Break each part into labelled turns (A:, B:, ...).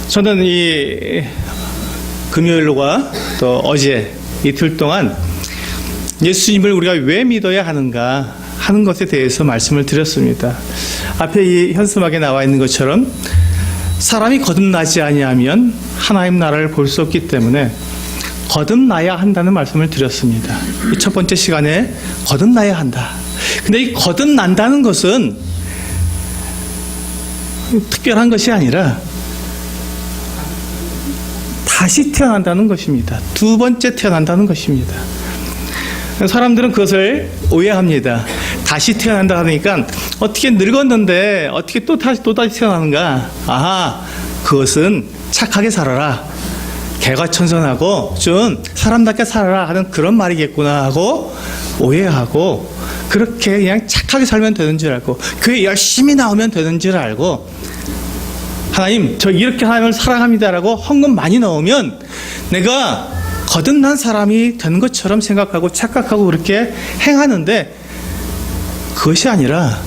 A: 저는 이 금요일과 또 어제 이틀 동안 예수님을 우리가 왜 믿어야 하는가 하는 것에 대해서 말씀을 드렸습니다. 앞에 이 현수막에 나와 있는 것처럼 사람이 거듭나지 아니하면 하나님 나라를 볼 수 없기 때문에 거듭나야 한다는 말씀을 드렸습니다. 이 첫 번째 시간에 거듭나야 한다. 근데 이 거듭난다는 것은 특별한 것이 아니라 다시 태어난다는 것입니다. 두 번째 태어난다는 것입니다. 사람들은 그것을 오해합니다. 다시 태어난다 하니까 어떻게 늙었는데 어떻게 또 다시 태어나는가? 아하, 그것은 착하게 살아라. 개과천선하고 좀 사람답게 살아라 하는 그런 말이겠구나 하고 오해하고 그렇게 그냥 착하게 살면 되는 줄 알고 교회 열심히 나오면 되는 줄 알고 하나님 저 이렇게 하나님을 사랑합니다라고 헌금 많이 넣으면 내가 거듭난 사람이 된 것처럼 생각하고 착각하고 그렇게 행하는데 그것이 아니라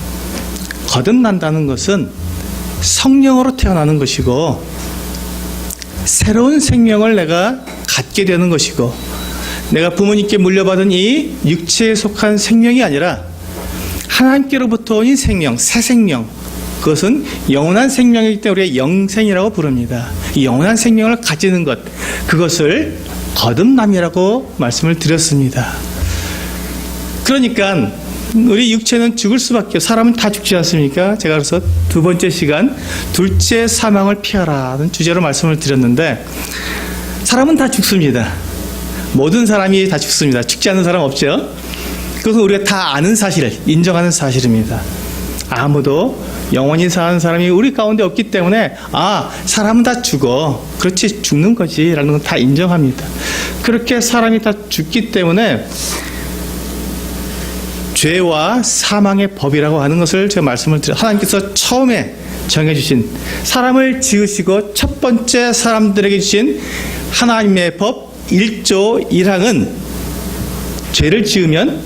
A: 거듭난다는 것은 성령으로 태어나는 것이고 새로운 생명을 내가 갖게 되는 것이고 내가 부모님께 물려받은 이 육체에 속한 생명이 아니라 하나님께로부터 온 이 생명, 새 생명, 그것은 영원한 생명이기 때문에 우리가 영생이라고 부릅니다. 이 영원한 생명을 가지는 것, 그것을 거듭남이라고 말씀을 드렸습니다. 그러니까 우리 육체는 죽을 수밖에, 사람은 다 죽지 않습니까? 제가 그래서 두 번째 시간 둘째 사망을 피하라는 주제로 말씀을 드렸는데 사람은 다 죽습니다. 모든 사람이 다 죽습니다. 죽지 않는 사람 없죠? 그것은 우리가 다 아는 사실, 인정하는 사실입니다. 아무도 영원히 사는 사람이 우리 가운데 없기 때문에 사람은 다 죽어. 그렇지, 죽는 거지 라는 건 다 인정합니다. 그렇게 사람이 다 죽기 때문에 죄와 사망의 법이라고 하는 것을 제가 말씀을 드려요. 하나님께서 처음에 정해주신, 사람을 지으시고 첫 번째 사람들에게 주신 하나님의 법 1조 1항은 죄를 지으면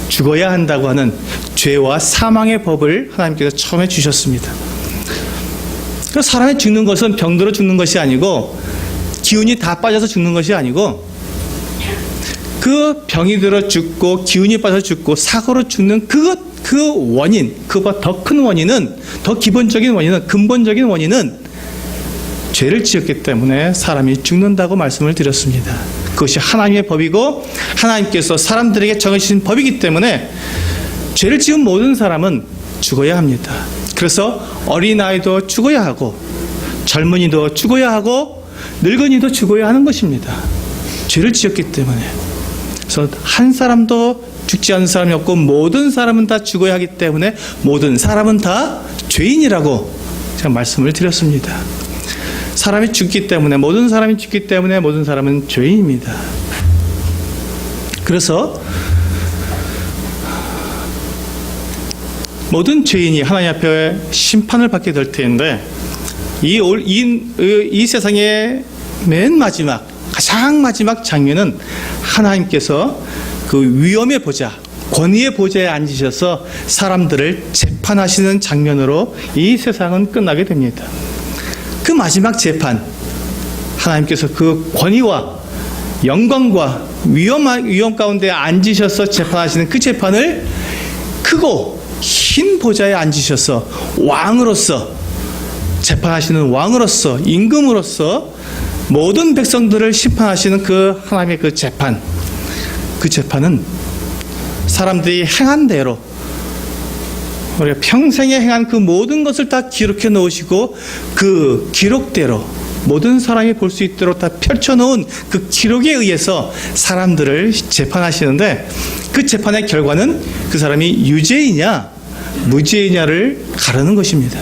A: 죽어야 한다고 하는 죄와 사망의 법을 하나님께서 처음에 주셨습니다. 그래서 사람이 죽는 것은 병들어 죽는 것이 아니고 기운이 다 빠져서 죽는 것이 아니고 그 병이 들어 죽고 기운이 빠져 죽고 사고로 죽는 그 원인, 그보다 더 큰 원인은, 더 기본적인 원인은, 근본적인 원인은 죄를 지었기 때문에 사람이 죽는다고 말씀을 드렸습니다. 그것이 하나님의 법이고 하나님께서 사람들에게 정해주신 법이기 때문에 죄를 지은 모든 사람은 죽어야 합니다. 그래서 어린아이도 죽어야 하고 젊은이도 죽어야 하고 늙은이도 죽어야 하는 것입니다. 죄를 지었기 때문에. 그래서 한 사람도 죽지 않는 사람이 없고 모든 사람은 다 죽어야 하기 때문에 모든 사람은 다 죄인이라고 제가 말씀을 드렸습니다. 사람이 죽기 때문에, 모든 사람이 죽기 때문에 모든 사람은 죄인입니다. 그래서 모든 죄인이 하나님 앞에 심판을 받게 될 텐데 이 세상의 맨 마지막, 가장 마지막 장면은 하나님께서 그 위엄의 보좌, 권위의 보좌에 앉으셔서 사람들을 재판하시는 장면으로 이 세상은 끝나게 됩니다. 그 마지막 재판, 하나님께서 그 권위와 영광과 위엄 가운데 앉으셔서 재판하시는 그 재판을 크고 흰 보좌에 앉으셔서 왕으로서, 재판하시는 왕으로서, 임금으로서 모든 백성들을 심판하시는 그 하나님의 그 재판, 그 재판은 사람들이 행한 대로, 우리가 평생에 행한 그 모든 것을 다 기록해 놓으시고 그 기록대로 모든 사람이 볼 수 있도록 다 펼쳐놓은 그 기록에 의해서 사람들을 재판하시는데 그 재판의 결과는 그 사람이 유죄이냐 무죄이냐를 가르는 것입니다.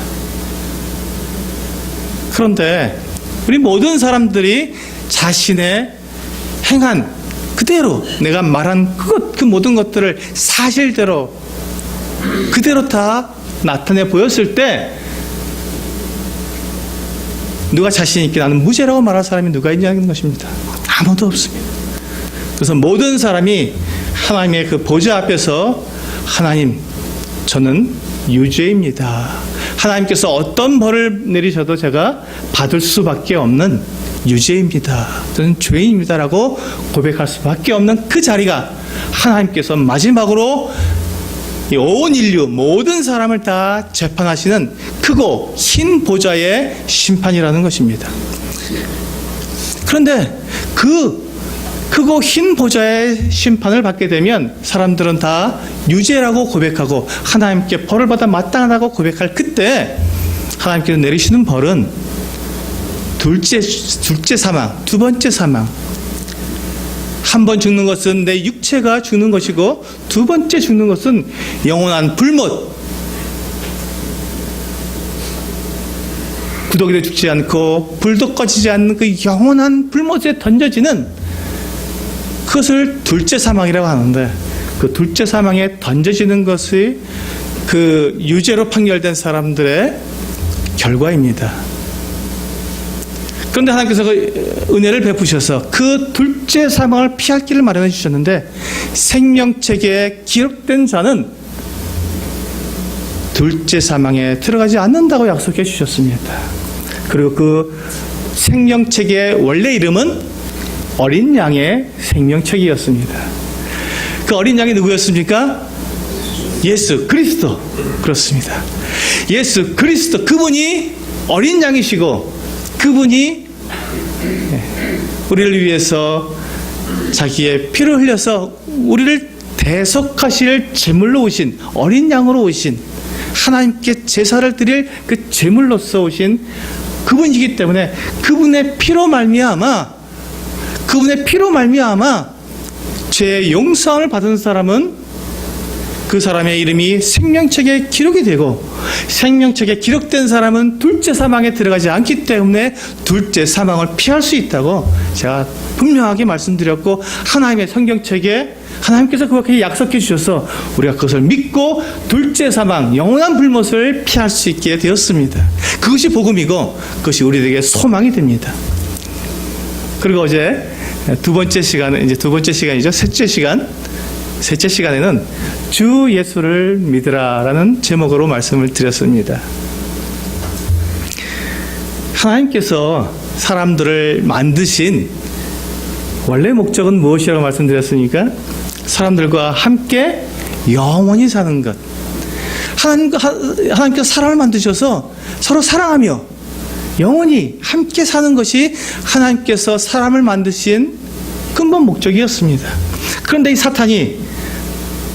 A: 그런데 우리 모든 사람들이 자신의 행한 그대로, 내가 말한 그 모든 것들을 사실대로 그대로 다 나타내 보였을 때 누가 자신 있게 나는 무죄라고 말할 사람이 누가 있냐는 것입니다. 아무도 없습니다. 그래서 모든 사람이 하나님의 그 보좌 앞에서 하나님, 저는 유죄입니다. 하나님께서 어떤 벌을 내리셔도 제가 받을 수밖에 없는 유죄입니다. 저는 죄인입니다라고 고백할 수밖에 없는 그 자리가 하나님께서 마지막으로 온 인류 모든 사람을 다 재판하시는 크고 흰 보좌의 심판이라는 것입니다. 그런데 그 크고 흰 보좌의 심판을 받게 되면 사람들은 다 유죄라고 고백하고 하나님께 벌을 받아 마땅하다고 고백할 그때 하나님께서 내리시는 벌은 둘째 사망, 두 번째 사망. 한 번 죽는 것은 내 육체가 죽는 것이고 두 번째 죽는 것은 영원한 불못. 구더기도 죽지 않고 불도 꺼지지 않는 그 영원한 불못에 던져지는 그것을 둘째 사망이라고 하는데 그 둘째 사망에 던져지는 것이 그 유죄로 판결된 사람들의 결과입니다. 그런데 하나님께서 그 은혜를 베푸셔서 그 둘째 사망을 피할 길을 마련해 주셨는데 생명책에 기록된 자는 둘째 사망에 들어가지 않는다고 약속해 주셨습니다. 그리고 그 생명책의 원래 이름은 어린 양의 생명책이었습니다. 그 어린 양이 누구였습니까? 예수 그리스도. 그렇습니다. 예수 그리스도, 그분이 어린 양이시고 그분이 우리를 위해서 자기의 피를 흘려서 우리를 대속하실 제물로 오신, 어린 양으로 오신, 하나님께 제사를 드릴 그 제물로서 오신 그분이기 때문에 그분의 피로 말미암아 죄의 용서함을 받은 사람은 그 사람의 이름이 생명책에 기록이 되고 생명책에 기록된 사람은 둘째 사망에 들어가지 않기 때문에 둘째 사망을 피할 수 있다고 제가 분명하게 말씀드렸고 하나님의 성경책에 하나님께서 그렇게 약속해 주셔서 우리가 그것을 믿고 둘째 사망, 영원한 불못을 피할 수 있게 되었습니다. 그것이 복음이고 그것이 우리에게 소망이 됩니다. 그리고 어제 두 번째 시간이죠. 셋째 시간에는 주 예수를 믿으라라는 제목으로 말씀을 드렸습니다. 하나님께서 사람들을 만드신 원래 목적은 무엇이라고 말씀드렸습니까? 사람들과 함께 영원히 사는 것. 하나님께서 사람을 만드셔서 서로 사랑하며 영원히 함께 사는 것이 하나님께서 사람을 만드신 근본 목적이었습니다. 그런데 이 사탄이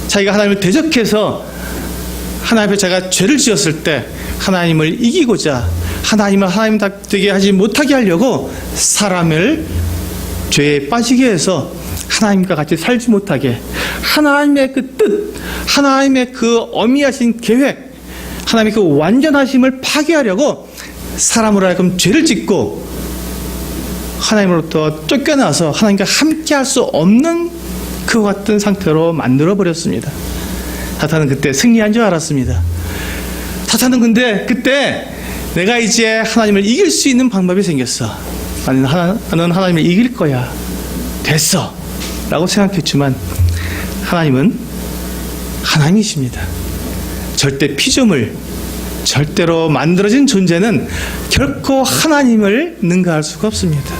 A: 자기가 하나님을 대적해서 하나님 앞에 자기가 죄를 지었을 때 하나님을 이기고자 하나님을 하나님 되게 하지 못하게 하려고 사람을 죄에 빠지게 해서 하나님과 같이 살지 못하게 하나님의 그 뜻, 하나님의 그 어미하신 계획, 하나님의 그 완전하심을 파괴하려고 사람으로 하여금 죄를 짓고 하나님으로부터 쫓겨나서 하나님과 함께 할 수 없는 그와 같은 상태로 만들어버렸습니다. 사탄은 그때 승리한 줄 알았습니다. 사탄은 근데 그때 내가 이제 하나님을 이길 수 있는 방법이 생겼어. 나는 하나님을 이길 거야. 됐어. 라고 생각했지만 하나님은 하나님이십니다. 절대 피조물, 절대로 만들어진 존재는 결코 하나님을 능가할 수가 없습니다.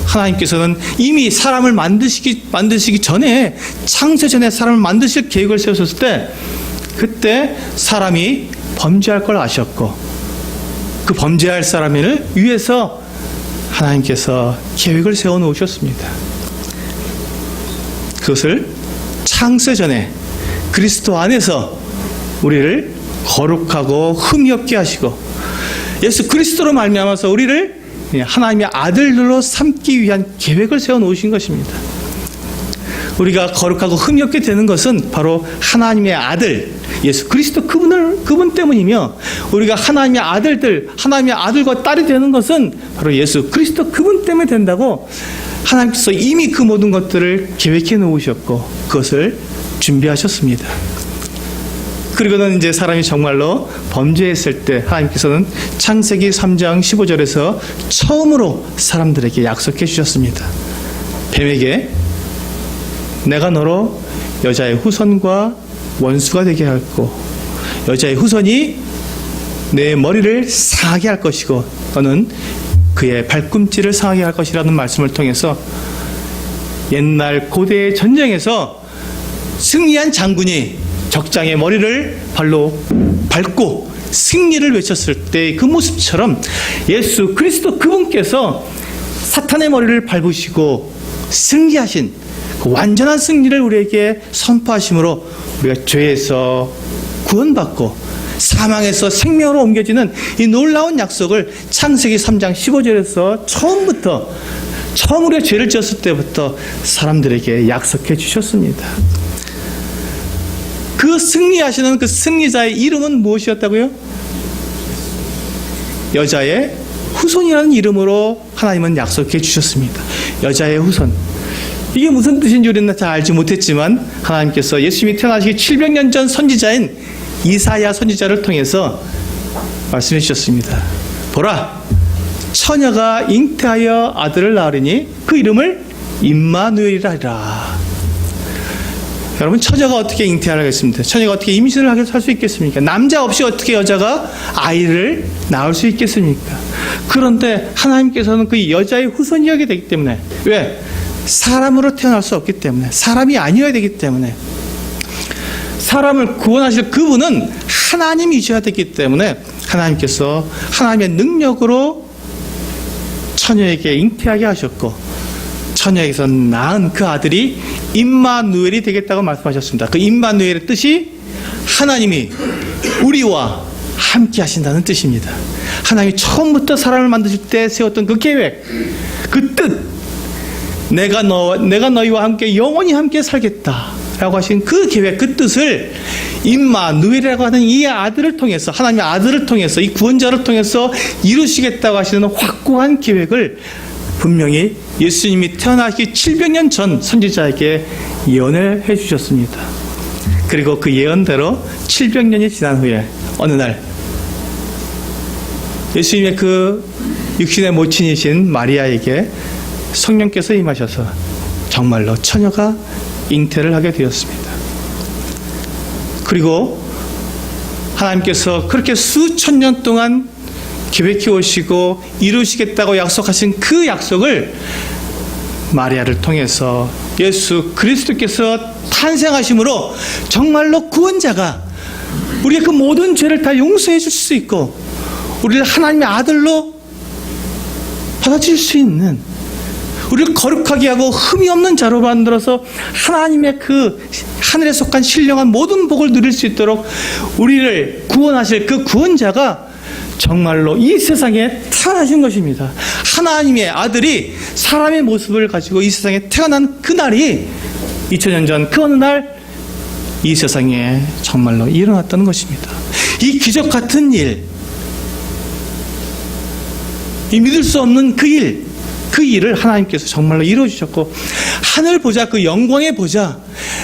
A: 하나님께서는 이미 사람을 만드시기 전에, 창세 전에 사람을 만드실 계획을 세우셨을 때 그때 사람이 범죄할 걸 아셨고 그 범죄할 사람을 위해서 하나님께서 계획을 세워 놓으셨습니다. 그것을 창세 전에 그리스도 안에서 우리를 거룩하고 흠이 없게 하시고 예수 그리스도로 말미암아서 우리를 하나님의 아들들로 삼기 위한 계획을 세워 놓으신 것입니다. 우리가 거룩하고 흠이 없게 되는 것은 바로 하나님의 아들 예수 그리스도 그분 때문이며 우리가 하나님의 아들들, 하나님의 아들과 딸이 되는 것은 바로 예수 그리스도 그분 때문에 된다고 하나님께서 이미 그 모든 것들을 계획해 놓으셨고 그것을 준비하셨습니다. 그리고는 이제 사람이 정말로 범죄했을 때 하나님께서는 창세기 3장 15절에서 처음으로 사람들에게 약속해 주셨습니다. 뱀에게 내가 너로 여자의 후손과 원수가 되게 하고 여자의 후손이 내 머리를 상하게 할 것이고 너는 그의 발꿈치를 상하게 할 것이라는 말씀을 통해서 옛날 고대의 전쟁에서 승리한 장군이 적장의 머리를 발로 밟고 승리를 외쳤을 때 그 모습처럼 예수 그리스도 그분께서 사탄의 머리를 밟으시고 승리하신 그 완전한 승리를 우리에게 선포하심으로 우리가 죄에서 구원받고 사망에서 생명으로 옮겨지는 이 놀라운 약속을 창세기 3장 15절에서 처음 우리가 죄를 지었을 때부터 사람들에게 약속해 주셨습니다. 그 승리하시는 그 승리자의 이름은 무엇이었다고요? 여자의 후손이라는 이름으로 하나님은 약속해 주셨습니다. 여자의 후손. 이게 무슨 뜻인지 우리는 잘 알지 못했지만 하나님께서 예수님이 태어나시기 700년 전 선지자인 이사야 선지자를 통해서 말씀해 주셨습니다. 보라, 처녀가 잉태하여 아들을 낳으리니 그 이름을 임마누엘이라 하리라. 여러분, 처녀가 어떻게 잉태하겠습니까? 처녀가 어떻게 임신을 할 수 있겠습니까? 남자 없이 어떻게 여자가 아이를 낳을 수 있겠습니까? 그런데 하나님께서는 그 여자의 후손이어야 되기 때문에, 왜? 사람으로 태어날 수 없기 때문에, 사람이 아니어야 되기 때문에, 사람을 구원하실 그분은 하나님이셔야 되기 때문에 하나님께서 하나님의 능력으로 처녀에게 잉태하게 하셨고 처녀에게서 낳은 그 아들이 임마누엘이 되겠다고 말씀하셨습니다. 그 임마누엘의 뜻이 하나님이 우리와 함께 하신다는 뜻입니다. 하나님이 처음부터 사람을 만드실 때 세웠던 그 계획, 그 뜻, 내가 너희와 함께 영원히 함께 살겠다 라고 하신 그 계획, 그 뜻을 임마누엘이라고 하는 이 아들을 통해서, 하나님의 아들을 통해서, 이 구원자를 통해서 이루시겠다고 하시는 확고한 계획을 분명히 예수님이 태어나기 700년 전 선지자에게 예언을 해주셨습니다. 그리고 그 예언대로 700년이 지난 후에 어느 날 예수님의 그 육신의 모친이신 마리아에게 성령께서 임하셔서 정말로 처녀가 잉태를 하게 되었습니다. 그리고 하나님께서 그렇게 수천 년 동안 계획해 오시고 이루시겠다고 약속하신 그 약속을 마리아를 통해서 예수 그리스도께서 탄생하심으로 정말로 구원자가 우리의 그 모든 죄를 다 용서해 줄 수 있고 우리를 하나님의 아들로 받아줄 수 있는, 우리를 거룩하게 하고 흠이 없는 자로 만들어서 하나님의 그 하늘에 속한 신령한 모든 복을 누릴 수 있도록 우리를 구원하실 그 구원자가 정말로 이 세상에 태어나신 것입니다. 하나님의 아들이 사람의 모습을 가지고 이 세상에 태어난 그날이 2000년 전 그 어느 날 이 세상에 정말로 일어났다는 것입니다. 이 기적 같은 일, 이 믿을 수 없는 그 일을 하나님께서 정말로 이루어주셨고, 하늘 보자, 그 영광의 보자,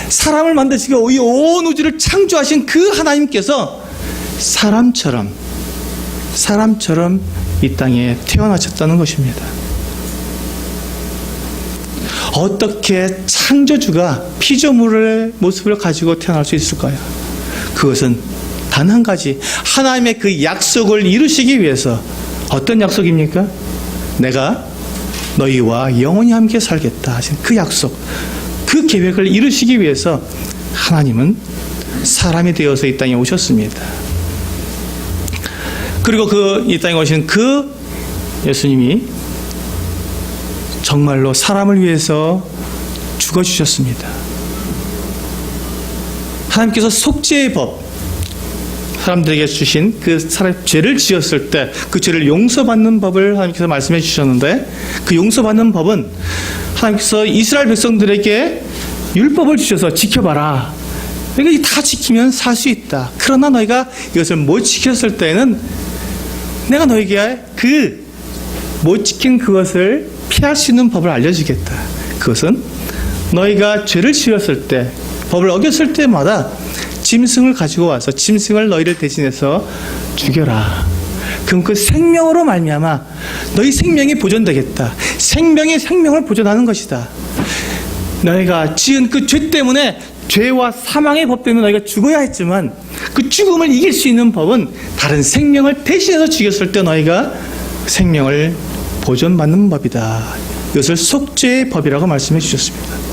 A: 사람을 만드시고 이 온 우주를 창조하신 그 하나님께서 사람처럼 이 땅에 태어나셨다는 것입니다. 어떻게 창조주가 피조물의 모습을 가지고 태어날 수 있을까요? 그것은 단 한 가지, 하나님의 그 약속을 이루시기 위해서. 어떤 약속입니까? 내가 너희와 영원히 함께 살겠다 하신 그 약속, 그 계획을 이루시기 위해서 하나님은 사람이 되어서 이 땅에 오셨습니다. 그리고 이 땅에 오신 그 예수님이 정말로 사람을 위해서 죽어주셨습니다. 하나님께서 속죄의 법, 사람들에게 주신 그 죄를 지었을 때 그 죄를 용서받는 법을 하나님께서 말씀해 주셨는데, 그 용서받는 법은 하나님께서 이스라엘 백성들에게 율법을 주셔서 지켜봐라. 그러니까 다 지키면 살 수 있다. 그러나 너희가 이것을 못 지켰을 때는 내가 너희에게 그 못 지킨 그것을 피할 수 있는 법을 알려주겠다. 그것은 너희가 죄를 지었을 때, 법을 어겼을 때마다 짐승을 가지고 와서 짐승을 너희를 대신해서 죽여라. 그럼 그 생명으로 말미암아 너희 생명이 보존되겠다. 생명이 생명을 보존하는 것이다. 너희가 지은 그 죄 때문에 죄와 사망의 법 때문에 너희가 죽어야 했지만 그 죽음을 이길 수 있는 법은 다른 생명을 대신해서 죽였을 때 너희가 생명을 보존받는 법이다. 이것을 속죄의 법이라고 말씀해 주셨습니다.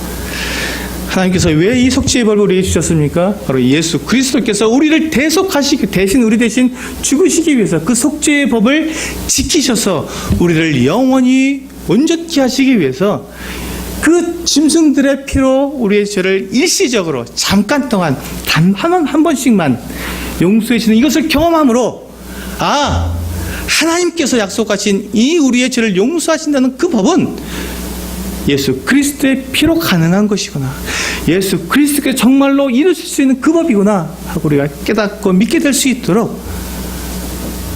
A: 하나님께서 왜 이 속죄의 법을 우리에게 주셨습니까? 바로 예수 그리스도께서 우리를 대신 우리 대신 죽으시기 위해서 그 속죄의 법을 지키셔서 우리를 영원히 온전케 하시기 위해서 그 짐승들의 피로 우리의 죄를 일시적으로 잠깐 동안 단 한 번씩만 용서해 주시는 이것을 경험함으로 하나님께서 약속하신 이 우리의 죄를 용서하신다는 그 법은 예수 그리스도의 피로 가능한 것이구나. 예수 그리스도께서 정말로 이루실 수 있는 그 법이구나 하고 우리가 깨닫고 믿게 될 수 있도록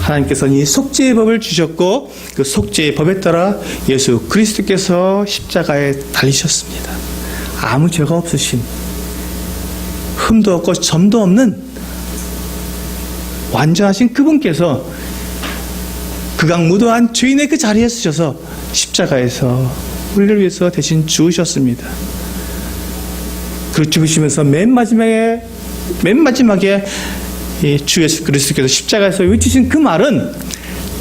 A: 하나님께서는 이 속죄의 법을 주셨고 그 속죄의 법에 따라 예수 그리스도께서 십자가에 달리셨습니다. 아무 죄가 없으신 흠도 없고 점도 없는 완전하신 그분께서 극악무도한 죄인의 그 자리에 쓰셔서 십자가에서 우리를 위해서 대신 죽으셨습니다. 그 죽으시면서 맨 마지막에 이 주 예수 그리스도께서 십자가에서 외치신 그 말은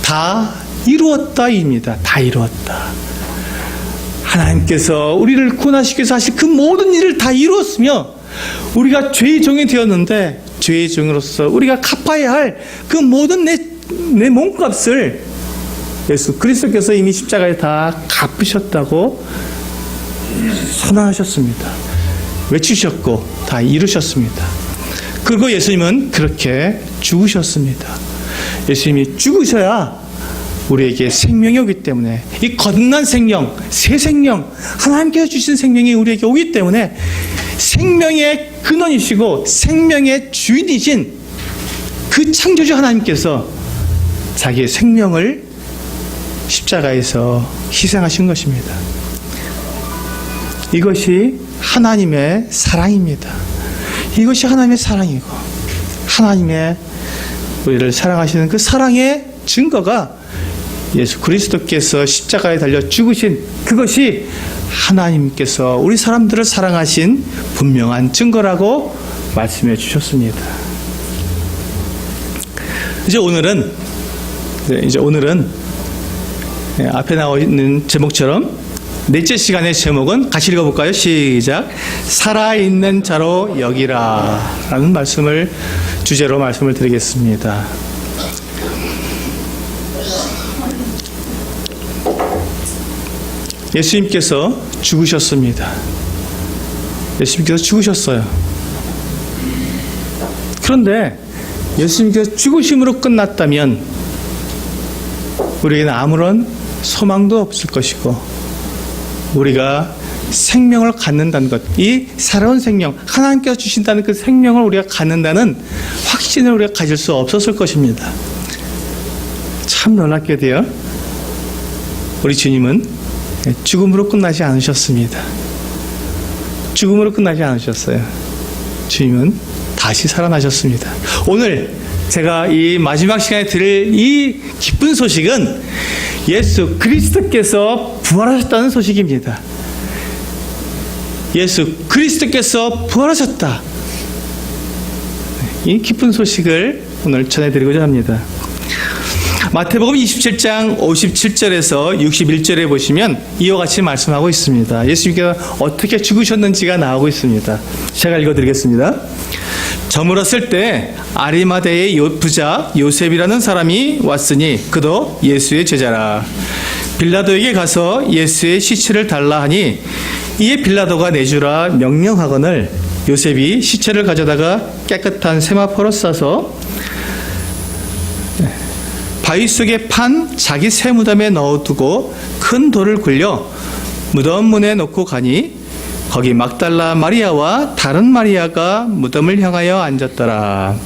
A: 다 이루었다입니다. 다 이루었다. 하나님께서 우리를 구원하시기 위해서 하실 그 모든 일을 다 이루었으며 우리가 죄의 종이 되었는데 죄의 종으로서 우리가 갚아야 할 그 모든 내 몸값을 예수 그리스도께서 이미 십자가에 다 갚으셨다고 선언하셨습니다. 외치셨고 다 이루셨습니다. 그리고 예수님은 그렇게 죽으셨습니다. 예수님이 죽으셔야 우리에게 생명이 오기 때문에 이 거듭난 생명, 새 생명, 하나님께서 주신 생명이 우리에게 오기 때문에 생명의 근원이시고 생명의 주인이신 그 창조주 하나님께서 자기의 생명을 십자가에서 희생하신 것입니다. 이것이 하나님의 사랑입니다. 이것이 하나님의 사랑이고 하나님의 우리를 사랑하시는 그 사랑의 증거가 예수 그리스도께서 십자가에 달려 죽으신 그것이 하나님께서 우리 사람들을 사랑하신 분명한 증거라고 말씀해 주셨습니다. 이제 오늘은 앞에 나와 있는 제목처럼 넷째 시간의 제목은 같이 읽어볼까요? 시작. 살아있는 자로 여기라 라는 주제로 말씀을 드리겠습니다. 예수님께서 죽으셨습니다. 예수님께서 죽으셨어요. 그런데 예수님께서 죽으심으로 끝났다면 우리에게는 아무런 소망도 없을 것이고 우리가 생명을 갖는다는 것, 이 살아온 생명, 하나님께서 주신다는 그 생명을 우리가 갖는다는 확신을 우리가 가질 수 없었을 것입니다. 참 놀랍게도요, 우리 주님은 죽음으로 끝나지 않으셨습니다. 죽음으로 끝나지 않으셨어요. 주님은 다시 살아나셨습니다. 오늘 제가 이 마지막 시간에 들을 이 기쁜 소식은 예수 그리스도께서 부활하셨다는 소식입니다. 예수 그리스도께서 부활하셨다. 이 기쁜 소식을 오늘 전해드리고자 합니다. 마태복음 27장 57절에서 61절에 보시면 이와 같이 말씀하고 있습니다. 예수님께서 어떻게 죽으셨는지가 나오고 있습니다. 제가 읽어드리겠습니다. 저물었을 때 아리마대의 부자 요셉이라는 사람이 왔으니 그도 예수의 제자라. 빌라도에게 가서 예수의 시체를 달라 하니 이에 빌라도가 내주라 명령하거늘 요셉이 시체를 가져다가 깨끗한 세마포로 싸서 바위 속에 판 자기 새 무덤에 넣어두고 큰 돌을 굴려 무덤 문에 놓고 가니 거기 막달라 마리아와 다른 마리아가 무덤을 향하여 앉았더라.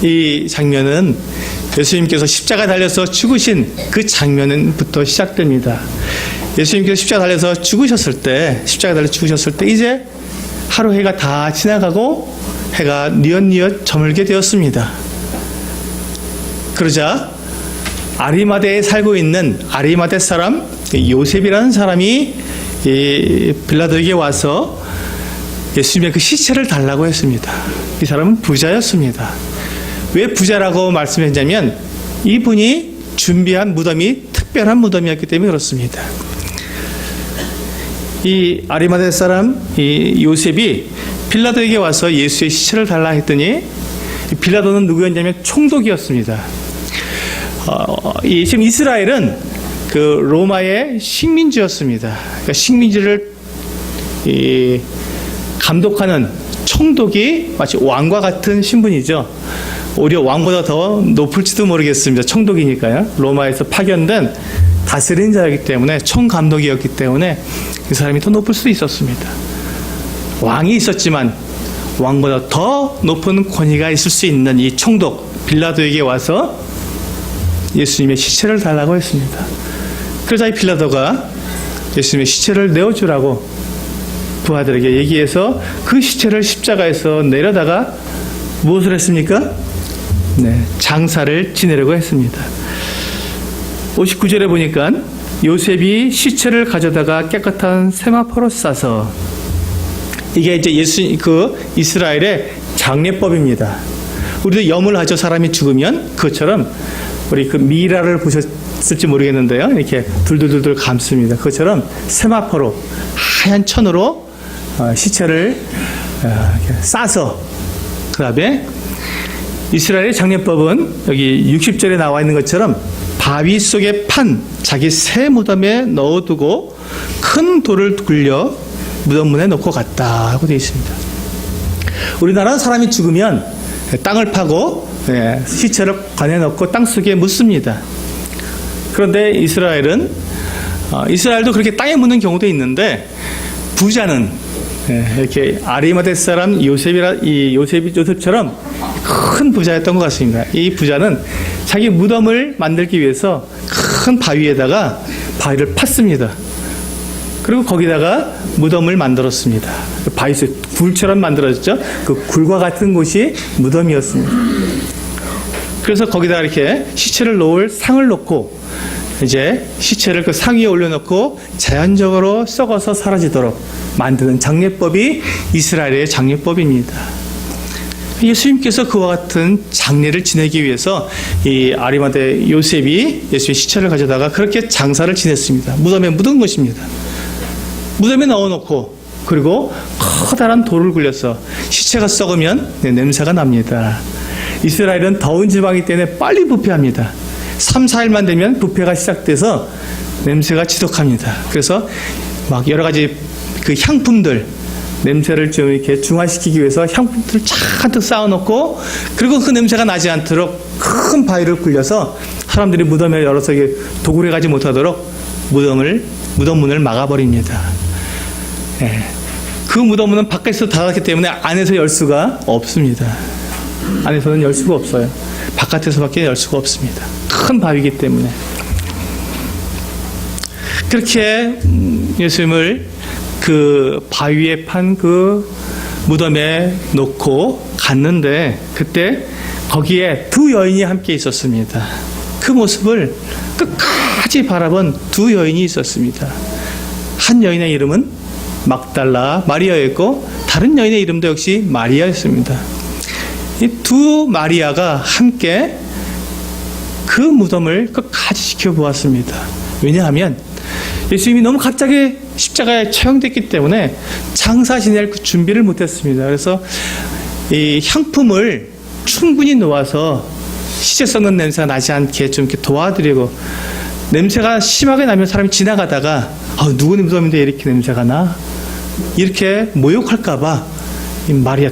A: 이 장면은 예수님께서 십자가에 달려서 죽으신 그 장면부터 시작됩니다. 예수님께서 십자가에 달려서 죽으셨을 때 이제 하루 해가 다 지나가고 해가 뉘엿뉘엿 저물게 되었습니다. 그러자 아리마대에 살고 있는 아리마대 사람 요셉이라는 사람이 빌라도에게 와서 예수님의 그 시체를 달라고 했습니다. 이 사람은 부자였습니다. 왜 부자라고 말씀했냐면 이분이 준비한 무덤이 특별한 무덤이었기 때문에 그렇습니다. 이 아리마대 사람 이 요셉이 빌라도에게 와서 예수의 시체를 달라 했더니 빌라도는 누구였냐면 총독이었습니다. 지금 이스라엘은 그 로마의 식민지였습니다. 그러니까 식민지를 감독하는 총독이 마치 왕과 같은 신분이죠. 오히려 왕보다 더 높을지도 모르겠습니다. 총독이니까요. 로마에서 파견된 다스리는 자이기 때문에 총감독이었기 때문에 그 사람이 더 높을 수도 있었습니다. 왕이 있었지만 왕보다 더 높은 권위가 있을 수 있는 이 총독 빌라도에게 와서 예수님의 시체를 달라고 했습니다. 그러자 이 빌라도가 예수님의 시체를 내어주라고 부하들에게 얘기해서 그 시체를 십자가에서 내려다가 무엇을 했습니까? 네, 장사를 지내려고 했습니다. 59절에 보니까 요셉이 시체를 가져다가 깨끗한 세마포로 싸서 이게 이제 이스라엘의 장례법입니다. 우리도 염을 하죠. 사람이 죽으면 그것처럼 우리 그 미라를 보셨을지 모르겠는데요. 이렇게 둘둘둘둘 감습니다. 그것처럼 세마포로 하얀 천으로 시체를 이렇게 싸서 그 다음에 이스라엘의 장례법은 여기 60절에 나와 있는 것처럼 바위 속에 판 자기 새 무덤에 넣어두고 큰 돌을 굴려 무덤문에 놓고 갔다 하고 되어 있습니다. 우리나라는 사람이 죽으면 땅을 파고 시체를 관에 넣고 땅속에 묻습니다. 그런데 이스라엘도 그렇게 땅에 묻는 경우도 있는데 부자는 이렇게 아리마대 사람 요셉처럼 큰 부자였던 것 같습니다. 이 부자는 자기 무덤을 만들기 위해서 큰 바위에다가 바위를 팠습니다. 그리고 거기다가 무덤을 만들었습니다. 바위 속 굴처럼 만들어졌죠. 그 굴과 같은 곳이 무덤이었습니다. 그래서 거기다가 이렇게 시체를 놓을 상을 놓고 이제 시체를 그 상 위에 올려놓고 자연적으로 썩어서 사라지도록 만드는 장례법이 이스라엘의 장례법입니다. 예수님께서 그와 같은 장례를 지내기 위해서 이 아리마대 요셉이 예수의 시체를 가져다가 그렇게 장사를 지냈습니다. 무덤에 묻은 것입니다. 무덤에 넣어놓고 그리고 커다란 돌을 굴려서 시체가 썩으면 냄새가 납니다. 이스라엘은 더운 지방이기 때문에 빨리 부패합니다. 3, 4일만 되면 부패가 시작돼서 냄새가 지독합니다. 그래서 막 여러 가지 그 향품들 냄새를 좀 이렇게 중화시키기 위해서 향품들을 잔뜩 쌓아놓고 그리고 그 냄새가 나지 않도록 큰 바위를 굴려서 사람들이 무덤에 열어서 도굴해 가지 못하도록 무덤문을 막아버립니다. 그 무덤문은 밖에서 닫았기 때문에 안에서 열 수가 없습니다. 안에서는 열 수가 없어요. 바깥에서밖에 열 수가 없습니다. 큰 바위이기 때문에. 그렇게 예수님을 그 바위에 판 그 무덤에 놓고 갔는데 그때 거기에 두 여인이 함께 있었습니다. 그 모습을 끝까지 바라본 두 여인이 있었습니다. 한 여인의 이름은 막달라 마리아였고 다른 여인의 이름도 역시 마리아였습니다. 이 두 마리아가 함께 그 무덤을 끝까지 지켜보았습니다. 왜냐하면 예수님이 너무 갑자기 십자가에 처형됐기 때문에 장사 지낼 그 준비를 못했습니다. 그래서 이 향품을 충분히 놓아서 시체 썩는 냄새가 나지 않게 좀 이렇게 도와드리고 냄새가 심하게 나면 사람이 지나가다가 누구 무덤인데 이렇게 냄새가 나? 이렇게 모욕할까봐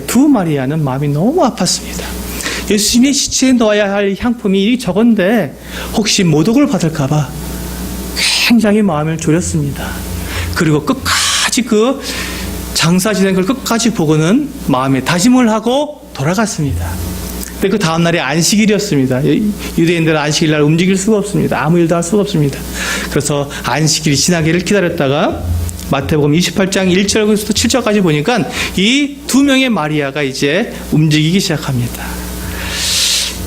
A: 두 마리아는 마음이 너무 아팠습니다. 예수님의 시체에 넣어야 할 향품이 적은데 혹시 모독을 받을까봐 굉장히 마음을 졸였습니다. 그리고 끝까지 그 장사 지낸 걸 끝까지 보고는 마음에 다짐을 하고 돌아갔습니다. 근데 그 다음날이 안식일이었습니다. 유대인들은 안식일날 움직일 수가 없습니다. 아무 일도 할 수가 없습니다. 그래서 안식일이 지나기를 기다렸다가 마태복음 28장 1절부터 7절까지 보니까 이 두 명의 마리아가 이제 움직이기 시작합니다.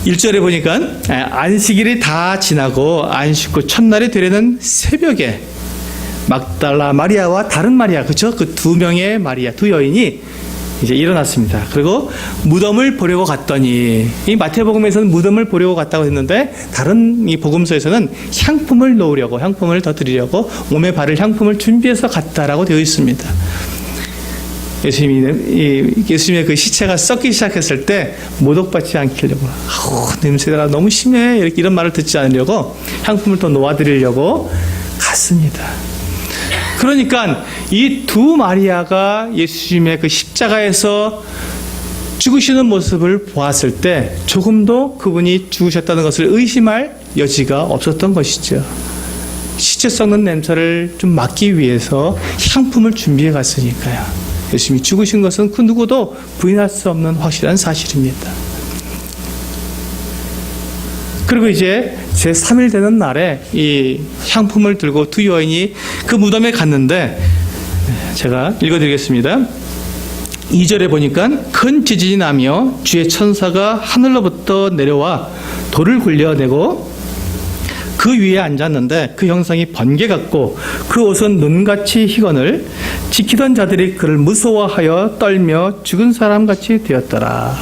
A: 1절에 보니까 안식일이 다 지나고 안식 후 첫날이 되려는 새벽에 막달라 마리아와 다른 마리아, 그렇죠? 그 두 명의 마리아, 두 여인이 이제 일어났습니다. 그리고 무덤을 보려고 갔더니, 이 마태복음에서는 무덤을 보려고 갔다고 했는데 다른 이 복음서에서는 향품을 놓으려고, 향품을 더 드리려고 몸에 바를 향품을 준비해서 갔다라고 되어 있습니다. 예수님의 그 시체가 썩기 시작했을 때 모독받지 않기려고, 냄새가 너무 심해, 이런 말을 듣지 않으려고 향품을 더 놓아드리려고 갔습니다. 그러니까 이 두 마리아가 예수님의 그 십자가에서 죽으시는 모습을 보았을 때 조금도 그분이 죽으셨다는 것을 의심할 여지가 없었던 것이죠. 시체 썩는 냄새를 좀 막기 위해서 향품을 준비해 갔으니까요. 예수님이 죽으신 것은 그 누구도 부인할 수 없는 확실한 사실입니다. 그리고 이제 제3일 되는 날에 이 향품을 들고 두 여인이 그 무덤에 갔는데, 제가 읽어드리겠습니다. 2절에 보니까 큰 지진이 나며 주의 천사가 하늘로부터 내려와 돌을 굴려내고 그 위에 앉았는데 그 형상이 번개 같고 그 옷은 눈같이 희건을 지키던 자들이 그를 무서워하여 떨며 죽은 사람같이 되었더라.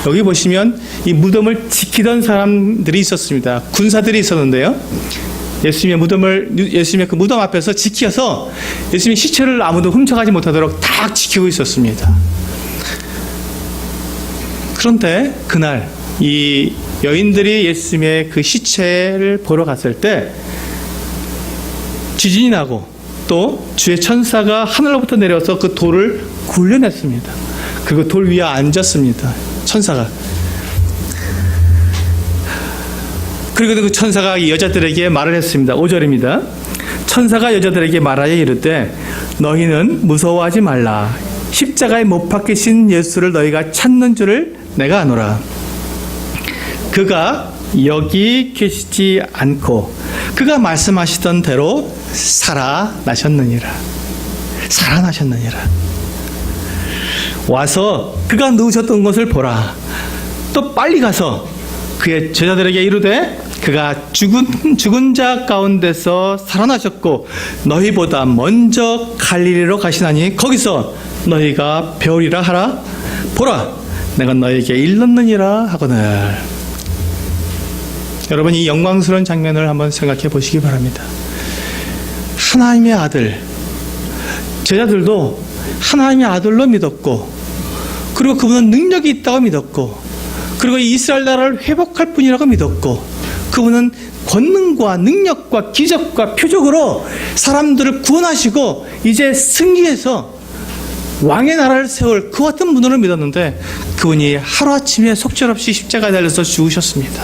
A: 여기 보시면 이 무덤을 지키던 사람들이 있었습니다. 군사들이 있었는데요. 예수님의 그 무덤 앞에서 지켜서 예수님의 시체를 아무도 훔쳐가지 못하도록 딱 지키고 있었습니다. 그런데 그날 이 여인들이 예수님의 그 시체를 보러 갔을 때 지진이 나고 또 주의 천사가 하늘로부터 내려와서 그 돌을 굴려냈습니다. 그리고 돌 위에 앉았습니다. 천사가. 그리고 그 천사가 이 여자들에게 말을 했습니다. 5절입니다. 천사가 여자들에게 말하여 이르되 너희는 무서워하지 말라. 십자가에 못 박히신 예수를 너희가 찾는 줄을 내가 아노라. 그가 여기 계시지 않고 그가 말씀하시던 대로 살아나셨느니라. 살아나셨느니라. 와서 그가 누우셨던 것을 보라. 또 빨리 가서 그의 제자들에게 이르되 그가 죽은 자 가운데서 살아나셨고 너희보다 먼저 갈릴리로 가시나니 거기서 너희가 배우리라 하라. 보라, 내가 너희에게 일렀느니라 하거늘. 여러분, 이 영광스러운 장면을 한번 생각해 보시기 바랍니다. 하나님의 아들, 제자들도 하나님의 아들로 믿었고, 그리고 그분은 능력이 있다고 믿었고, 그리고 이스라엘 나라를 회복할 분이라고 믿었고, 그분은 권능과 능력과 기적과 표적으로 사람들을 구원하시고 이제 승리해서 왕의 나라를 세울 그 어떤 분으로 믿었는데 그분이 하루아침에 속절없이 십자가에 달려서 죽으셨습니다.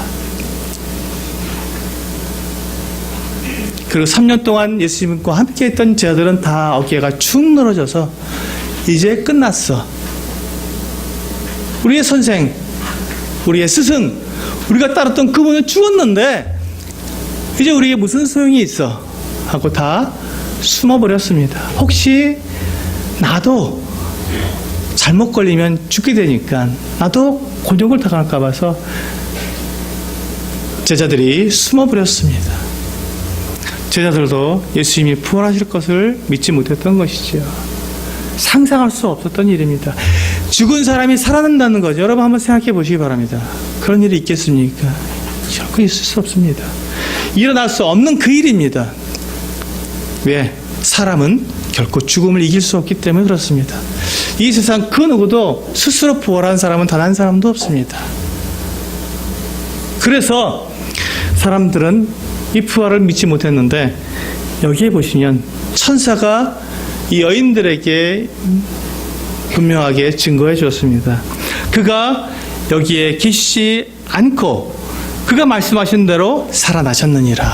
A: 그리고 3년 동안 예수님과 함께 했던 제자들은 다 어깨가 축 늘어져서 이제 끝났어. 우리의 선생, 우리의 스승, 우리가 따랐던 그분은 죽었는데 이제 우리에게 무슨 소용이 있어? 하고 다 숨어버렸습니다. 혹시 나도 잘못 걸리면 죽게 되니까 나도 곤욕을 당할까 봐서 제자들이 숨어버렸습니다. 제자들도 예수님이 부활하실 것을 믿지 못했던 것이지요. 상상할 수 없었던 일입니다. 죽은 사람이 살아난다는 거죠. 여러분 한번 생각해 보시기 바랍니다. 그런 일이 있겠습니까? 결코 있을 수 없습니다. 일어날 수 없는 그 일입니다. 왜? 사람은 결코 죽음을 이길 수 없기 때문에 그렇습니다. 이 세상 그 누구도 스스로 부활한 사람은 단 한 사람도 없습니다. 그래서 사람들은 이 부활을 믿지 못했는데 여기에 보시면 천사가 이 여인들에게 분명하게 증거해 주었습니다. 그가 여기에 계시지 않고 그가 말씀하신 대로 살아나셨느니라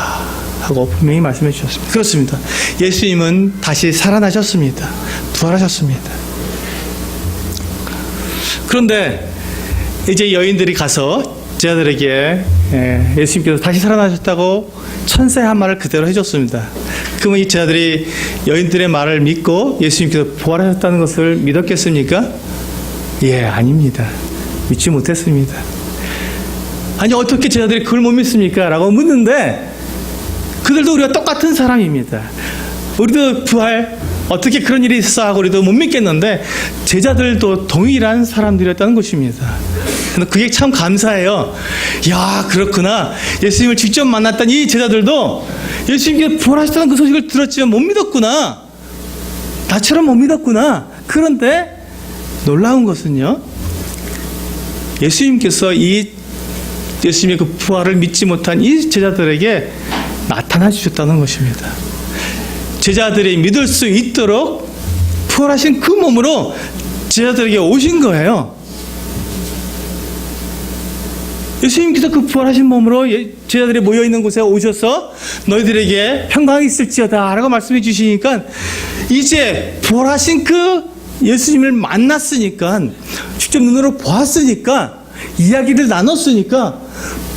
A: 하고 분명히 말씀해 주셨습니다. 그렇습니다. 예수님은 다시 살아나셨습니다. 부활하셨습니다. 그런데 이제 여인들이 가서 제자들에게 예수님께서 다시 살아나셨다고 천사의 한 말을 그대로 해줬습니다. 그러면 이 제자들이 여인들의 말을 믿고 예수님께서 부활하셨다는 것을 믿었겠습니까? 예, 아닙니다. 믿지 못했습니다. 아니, 어떻게 제자들이 그걸 못 믿습니까? 라고 묻는데 그들도 우리가 똑같은 사람입니다. 우리도 부활 어떻게 그런 일이 있어 하고 우리도 못 믿겠는데 제자들도 동일한 사람들이었다는 것입니다. 그게 참 감사해요. 야, 그렇구나. 예수님을 직접 만났던 이 제자들도 예수님께 부활하셨다는 그 소식을 들었지만 못 믿었구나. 나처럼 못 믿었구나. 그런데 놀라운 것은요, 예수님께서 이 예수님의 그 부활을 믿지 못한 이 제자들에게 나타나 주셨다는 것입니다. 제자들이 믿을 수 있도록 부활하신 그 몸으로 제자들에게 오신 거예요. 예수님께서 그 부활하신 몸으로 제자들이 모여있는 곳에 오셔서 너희들에게 평강이 있을지어다 라고 말씀해 주시니까 이제 부활하신 그 예수님을 만났으니까, 직접 눈으로 보았으니까, 이야기를 나눴으니까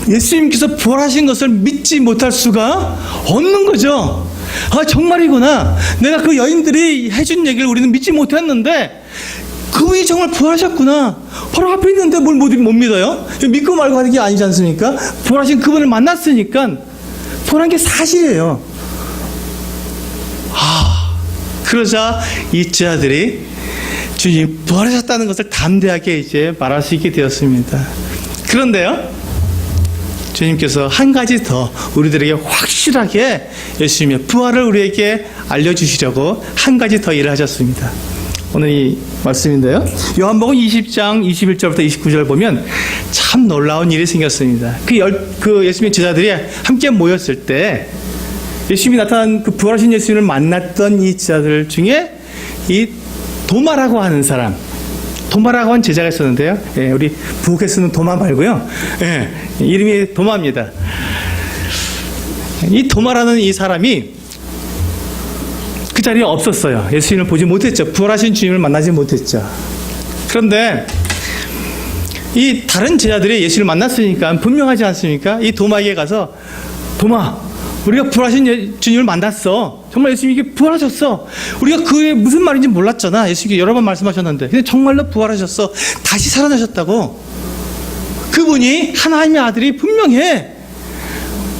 A: 예수님께서 부활하신 것을 믿지 못할 수가 없는 거죠. 아, 정말이구나. 내가 그 여인들이 해준 얘기를 우리는 믿지 못했는데 그분이 정말 부활하셨구나. 바로 앞에 있는데 뭘 못 믿어요? 믿고 말고 하는 게 아니지 않습니까? 부활하신 그분을 만났으니까 부활한 게 사실이에요. 그러자 이 제자들이 주님 부활하셨다는 것을 담대하게 이제 말할 수 있게 되었습니다. 그런데요, 주님께서 한 가지 더 우리들에게 확실하게 예수님의 부활을 우리에게 알려주시려고 한 가지 더 일을 하셨습니다. 오늘 이 말씀인데요, 요한복음 20장 21절부터 29절 보면 참 놀라운 일이 생겼습니다. 그 예수님의 제자들이 함께 모였을 때 예수님이 나타난 그 부활하신 예수님을 만났던 이 제자들 중에 이 도마라고 하는 사람, 도마라고 하는 제자가 있었는데요. 예, 우리 부엌에 쓰는 도마 말고요. 예, 이름이 도마입니다. 이 도마라는 이 사람이 그 자리에 없었어요. 예수님을 보지 못했죠. 부활하신 주님을 만나지 못했죠. 그런데 이 다른 제자들이 예수를 만났으니까 분명하지 않습니까? 이 도마에게 가서, 도마, 우리가 부활하신 주님을 만났어. 정말 예수님이 부활하셨어. 우리가 그게 무슨 말인지 몰랐잖아. 예수님이 여러 번 말씀하셨는데, 근데 정말로 부활하셨어. 다시 살아나셨다고. 그분이 하나님의 아들이 분명해.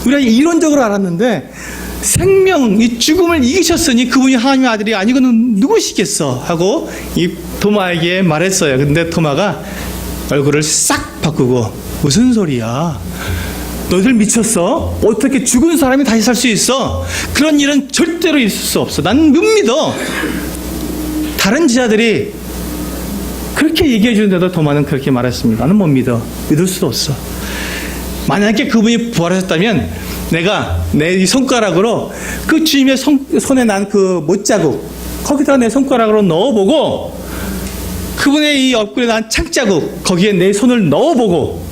A: 우리가 이론적으로 알았는데 생명, 이 죽음을 이기셨으니 그분이 하나님의 아들이 아니고는 누구시겠어 하고 이 도마에게 말했어요. 근데 도마가 얼굴을 싹 바꾸고, 무슨 소리야? 너희들 미쳤어? 어떻게 죽은 사람이 다시 살 수 있어? 그런 일은 절대로 있을 수 없어. 난 못 믿어. 다른 제자들이 그렇게 얘기해 주는데도 도마는 그렇게 말했습니다. 나는 못 믿어. 믿을 수도 없어. 만약에 그분이 부활하셨다면 내가 내 이 손가락으로 그 주님의 손에 난 그 못자국, 거기다가 내 손가락으로 넣어보고, 그분의 이 옆구리에 난 창자국, 거기에 내 손을 넣어보고,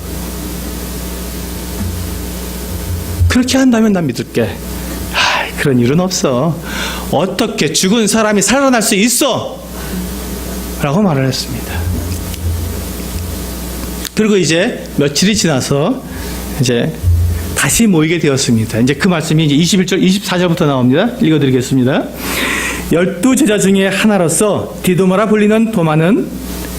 A: 그렇게 한다면 난 믿을게. 그런 일은 없어. 어떻게 죽은 사람이 살아날 수 있어? 라고 말을 했습니다. 그리고 이제 며칠이 지나서 이제 다시 모이게 되었습니다. 이제 그 말씀이 이제 21절, 24절부터 나옵니다. 읽어드리겠습니다. 12제자 중에 하나로서 디도마라 불리는 도마는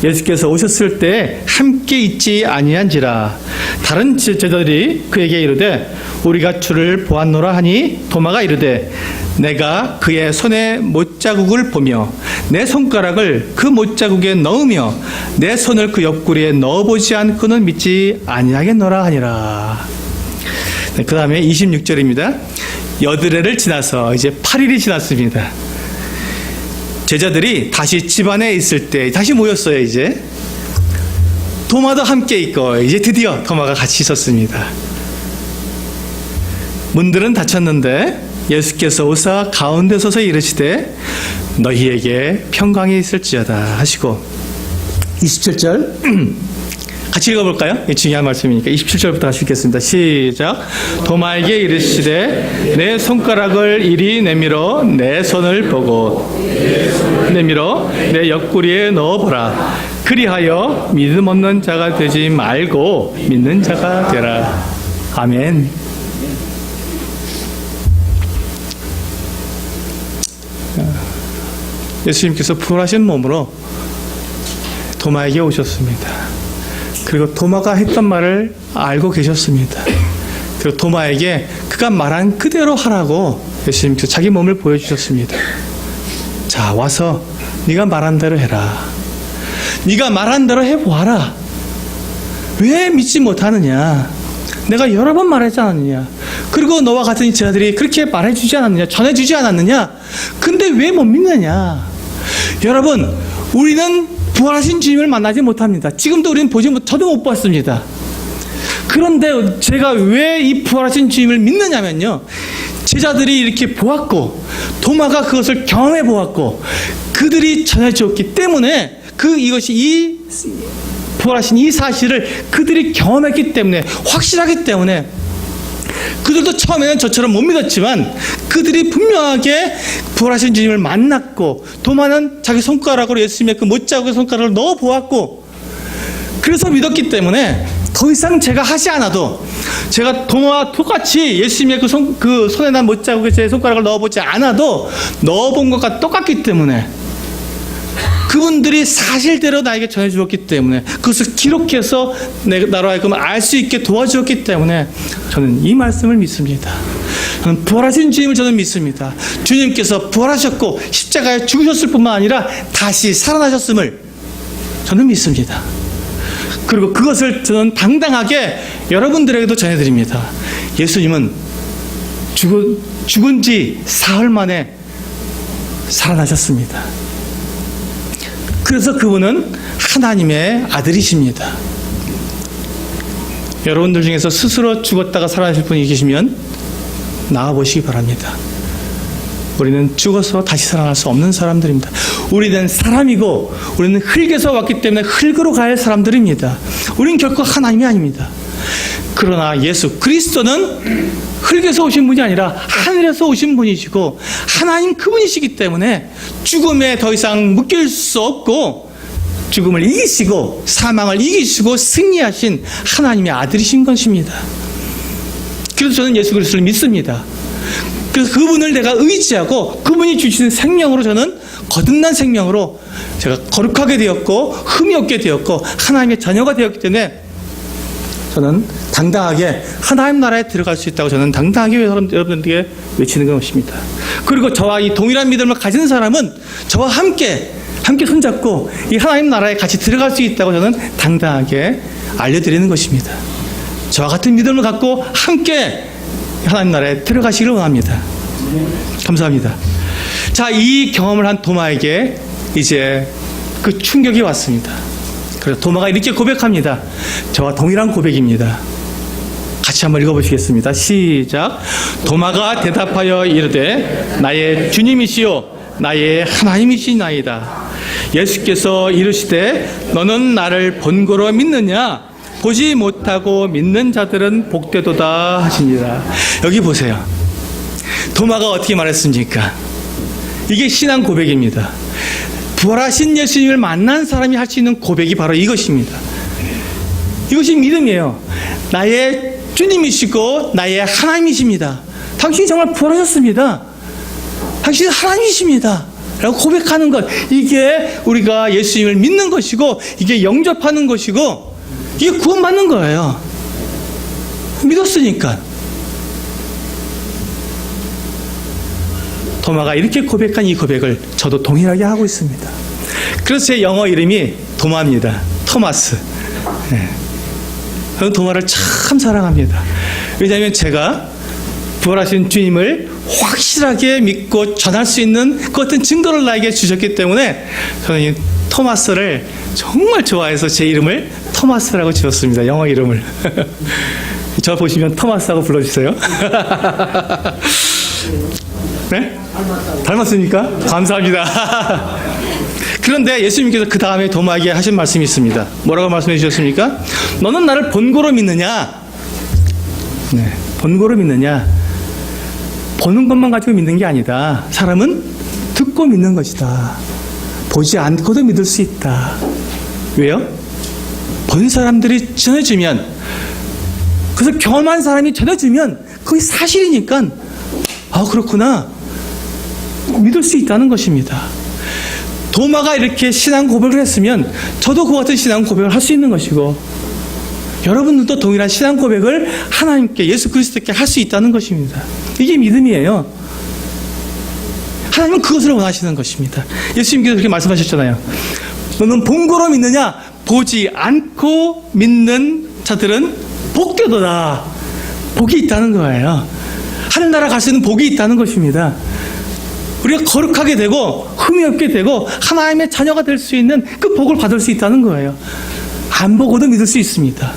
A: 예수께서 오셨을 때 함께 있지 아니한지라. 다른 제자들이 그에게 이르되 우리가 주를 보았노라 하니 도마가 이르되 내가 그의 손에 못자국을 보며 내 손가락을 그 못자국에 넣으며 내 손을 그 옆구리에 넣어보지 않고는 믿지 아니하겠노라 하니라. 네, 그 다음에 26절입니다. 여드레를 지나서 이제 8일이 지났습니다. 제자들이 다시 집안에 있을 때 다시 모였어요. 이제 도마도 함께 있고 이제 드디어 도마가 같이 있었습니다. 문들은 닫혔는데 예수께서 오사 가운데 서서 이르시되 너희에게 평강이 있을지어다 하시고, 27절 같이 읽어볼까요? 중요한 말씀이니까 27절부터 같이 읽겠습니다. 시작. 도마에게 이르시되 내 손가락을 이리 내밀어 내 손을 보고 내밀어 내 옆구리에 넣어보라. 그리하여 믿음 없는 자가 되지 말고 믿는 자가 되라. 아멘. 예수님께서 부활하신 몸으로 도마에게 오셨습니다. 그리고 도마가 했던 말을 알고 계셨습니다. 그리고 도마에게 그가 말한 그대로 하라고 예수님께서 자기 몸을 보여주셨습니다. 자, 와서 네가 말한 대로 해라. 네가 말한 대로 해보아라. 왜 믿지 못하느냐? 내가 여러 번 말하지 않았느냐? 그리고 너와 같은 제자들이 그렇게 말해주지 않았느냐? 전해주지 않았느냐? 근데 왜 못 믿느냐? 여러분, 우리는 부활하신 주님을 만나지 못합니다. 지금도 우리는 보지 못, 저도 못 봤습니다. 그런데 제가 왜 이 부활하신 주님을 믿느냐면요, 제자들이 이렇게 보았고 도마가 그것을 경험해 보았고 그들이 전해주었기 때문에 이것이 이 부활하신 이 사실을 그들이 경험했기 때문에, 확실하기 때문에, 그들도 처음에는 저처럼 못 믿었지만 그들이 분명하게 부활하신 주님을 만났고, 도마는 자기 손가락으로 예수님의 그 못자국의 손가락을 넣어 보았고, 그래서 믿었기 때문에 더 이상 제가 하지 않아도, 제가 도마와 똑같이 예수님의 그 손에 난 못자국에 제 손가락을 넣어보지 않아도 넣어본 것과 똑같기 때문에, 그분들이 사실대로 나에게 전해주었기 때문에, 그것을 기록해서 나로 하여금 알 수 있게 도와주었기 때문에 저는 이 말씀을 믿습니다. 저는 부활하신 주님을 저는 믿습니다. 주님께서 부활하셨고 십자가에 죽으셨을 뿐만 아니라 다시 살아나셨음을 저는 믿습니다. 그리고 그것을 저는 당당하게 여러분들에게도 전해드립니다. 예수님은 죽은 지 사흘 만에 살아나셨습니다. 그래서 그분은 하나님의 아들이십니다. 여러분들 중에서 스스로 죽었다가 살아나실 분이 계시면 나와보시기 바랍니다. 우리는 죽어서 다시 살아날 수 없는 사람들입니다. 우리는 사람이고 우리는 흙에서 왔기 때문에 흙으로 갈 사람들입니다. 우리는 결코 하나님이 아닙니다. 그러나 예수 그리스도는 흙에서 오신 분이 아니라 하늘에서 오신 분이시고 하나님 그분이시기 때문에 죽음에 더 이상 묶일 수 없고, 죽음을 이기시고 사망을 이기시고 승리하신 하나님의 아들이신 것입니다. 그래서 저는 예수 그리스도를 믿습니다. 그래서 그분을 내가 의지하고 그분이 주시는 생명으로, 저는 거듭난 생명으로 제가 거룩하게 되었고 흠이 없게 되었고 하나님의 자녀가 되었기 때문에 저는 당당하게 하나님 나라에 들어갈 수 있다고 저는 당당하게 여러분들에게 외치는 것입니다. 그리고 저와 이 동일한 믿음을 가진 사람은 저와 함께 손잡고 이 하나님 나라에 같이 들어갈 수 있다고 저는 당당하게 알려드리는 것입니다. 저와 같은 믿음을 갖고 함께 하나님 나라에 들어가시기를 원합니다. 감사합니다. 자, 이 경험을 한 도마에게 이제 그 충격이 왔습니다. 그래서 도마가 이렇게 고백합니다. 저와 동일한 고백입니다. 같이 한번 읽어보시겠습니다. 시작. 도마가 대답하여 이르되 나의 주님이시요 나의 하나님이시나이다. 예수께서 이르시되 너는 나를 본고로 믿느냐? 보지 못하고 믿는 자들은 복되도다 하시니라. 여기 보세요. 도마가 어떻게 말했습니까? 이게 신앙 고백입니다. 부활하신 예수님을 만난 사람이 할 수 있는 고백이 바로 이것입니다. 이것이 믿음이에요. 나의 주님이시고 나의 하나님이십니다. 당신이 정말 부활하셨습니다. 당신은 하나님이십니다 라고 고백하는 것, 이게 우리가 예수님을 믿는 것이고 이게 영접하는 것이고 이게 구원받는 거예요. 믿었으니까. 도마가 이렇게 고백한 이 고백을 저도 동일하게 하고 있습니다. 그래서 제 영어 이름이 도마입니다. 토마스. 네. 저는 도마를 참 사랑합니다. 왜냐하면 제가 부활하신 주님을 확실하게 믿고 전할 수 있는 그 어떤 증거를 나에게 주셨기 때문에 저는 이 토마스를 정말 좋아해서 제 이름을 토마스라고 지었습니다. 영어 이름을. 저 보시면 토마스하고 불러주세요. 네? 닮았습니까? 감사합니다. 그런데 예수님께서 그 다음에 도마에게 하신 말씀이 있습니다. 뭐라고 말씀해 주셨습니까? 너는 나를 본고로 믿느냐? 네, 본고로 믿느냐? 보는 것만 가지고 믿는 게 아니다. 사람은 듣고 믿는 것이다. 보지 않고도 믿을 수 있다. 왜요? 본 사람들이 전해주면, 그래서 경험한 사람이 전해주면 그게 사실이니까 아, 그렇구나, 믿을 수 있다는 것입니다. 도마가 이렇게 신앙 고백을 했으면 저도 그 같은 신앙 고백을 할 수 있는 것이고, 여러분들도 동일한 신앙 고백을 하나님께, 예수 그리스도께 할 수 있다는 것입니다. 이게 믿음이에요. 하나님은 그것을 원하시는 것입니다. 예수님께서 그렇게 말씀하셨잖아요. 너는 본 거로 믿느냐? 보지 않고 믿는 자들은 복되도다. 복이 있다는 거예요. 하늘나라 갈 수 있는 복이 있다는 것입니다. 우리가 거룩하게 되고 흠이 없게 되고 하나님의 자녀가 될 수 있는 그 복을 받을 수 있다는 거예요. 안 보고도 믿을 수 있습니다.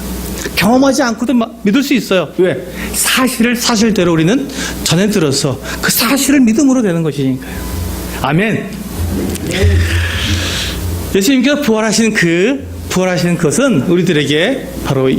A: 경험하지 않고도 믿을 수 있어요. 왜? 사실을 사실대로 우리는 전해 들어서 그 사실을 믿음으로 되는 것이니까요. 아멘. 예수님께서 부활하시는 것은 우리들에게 바로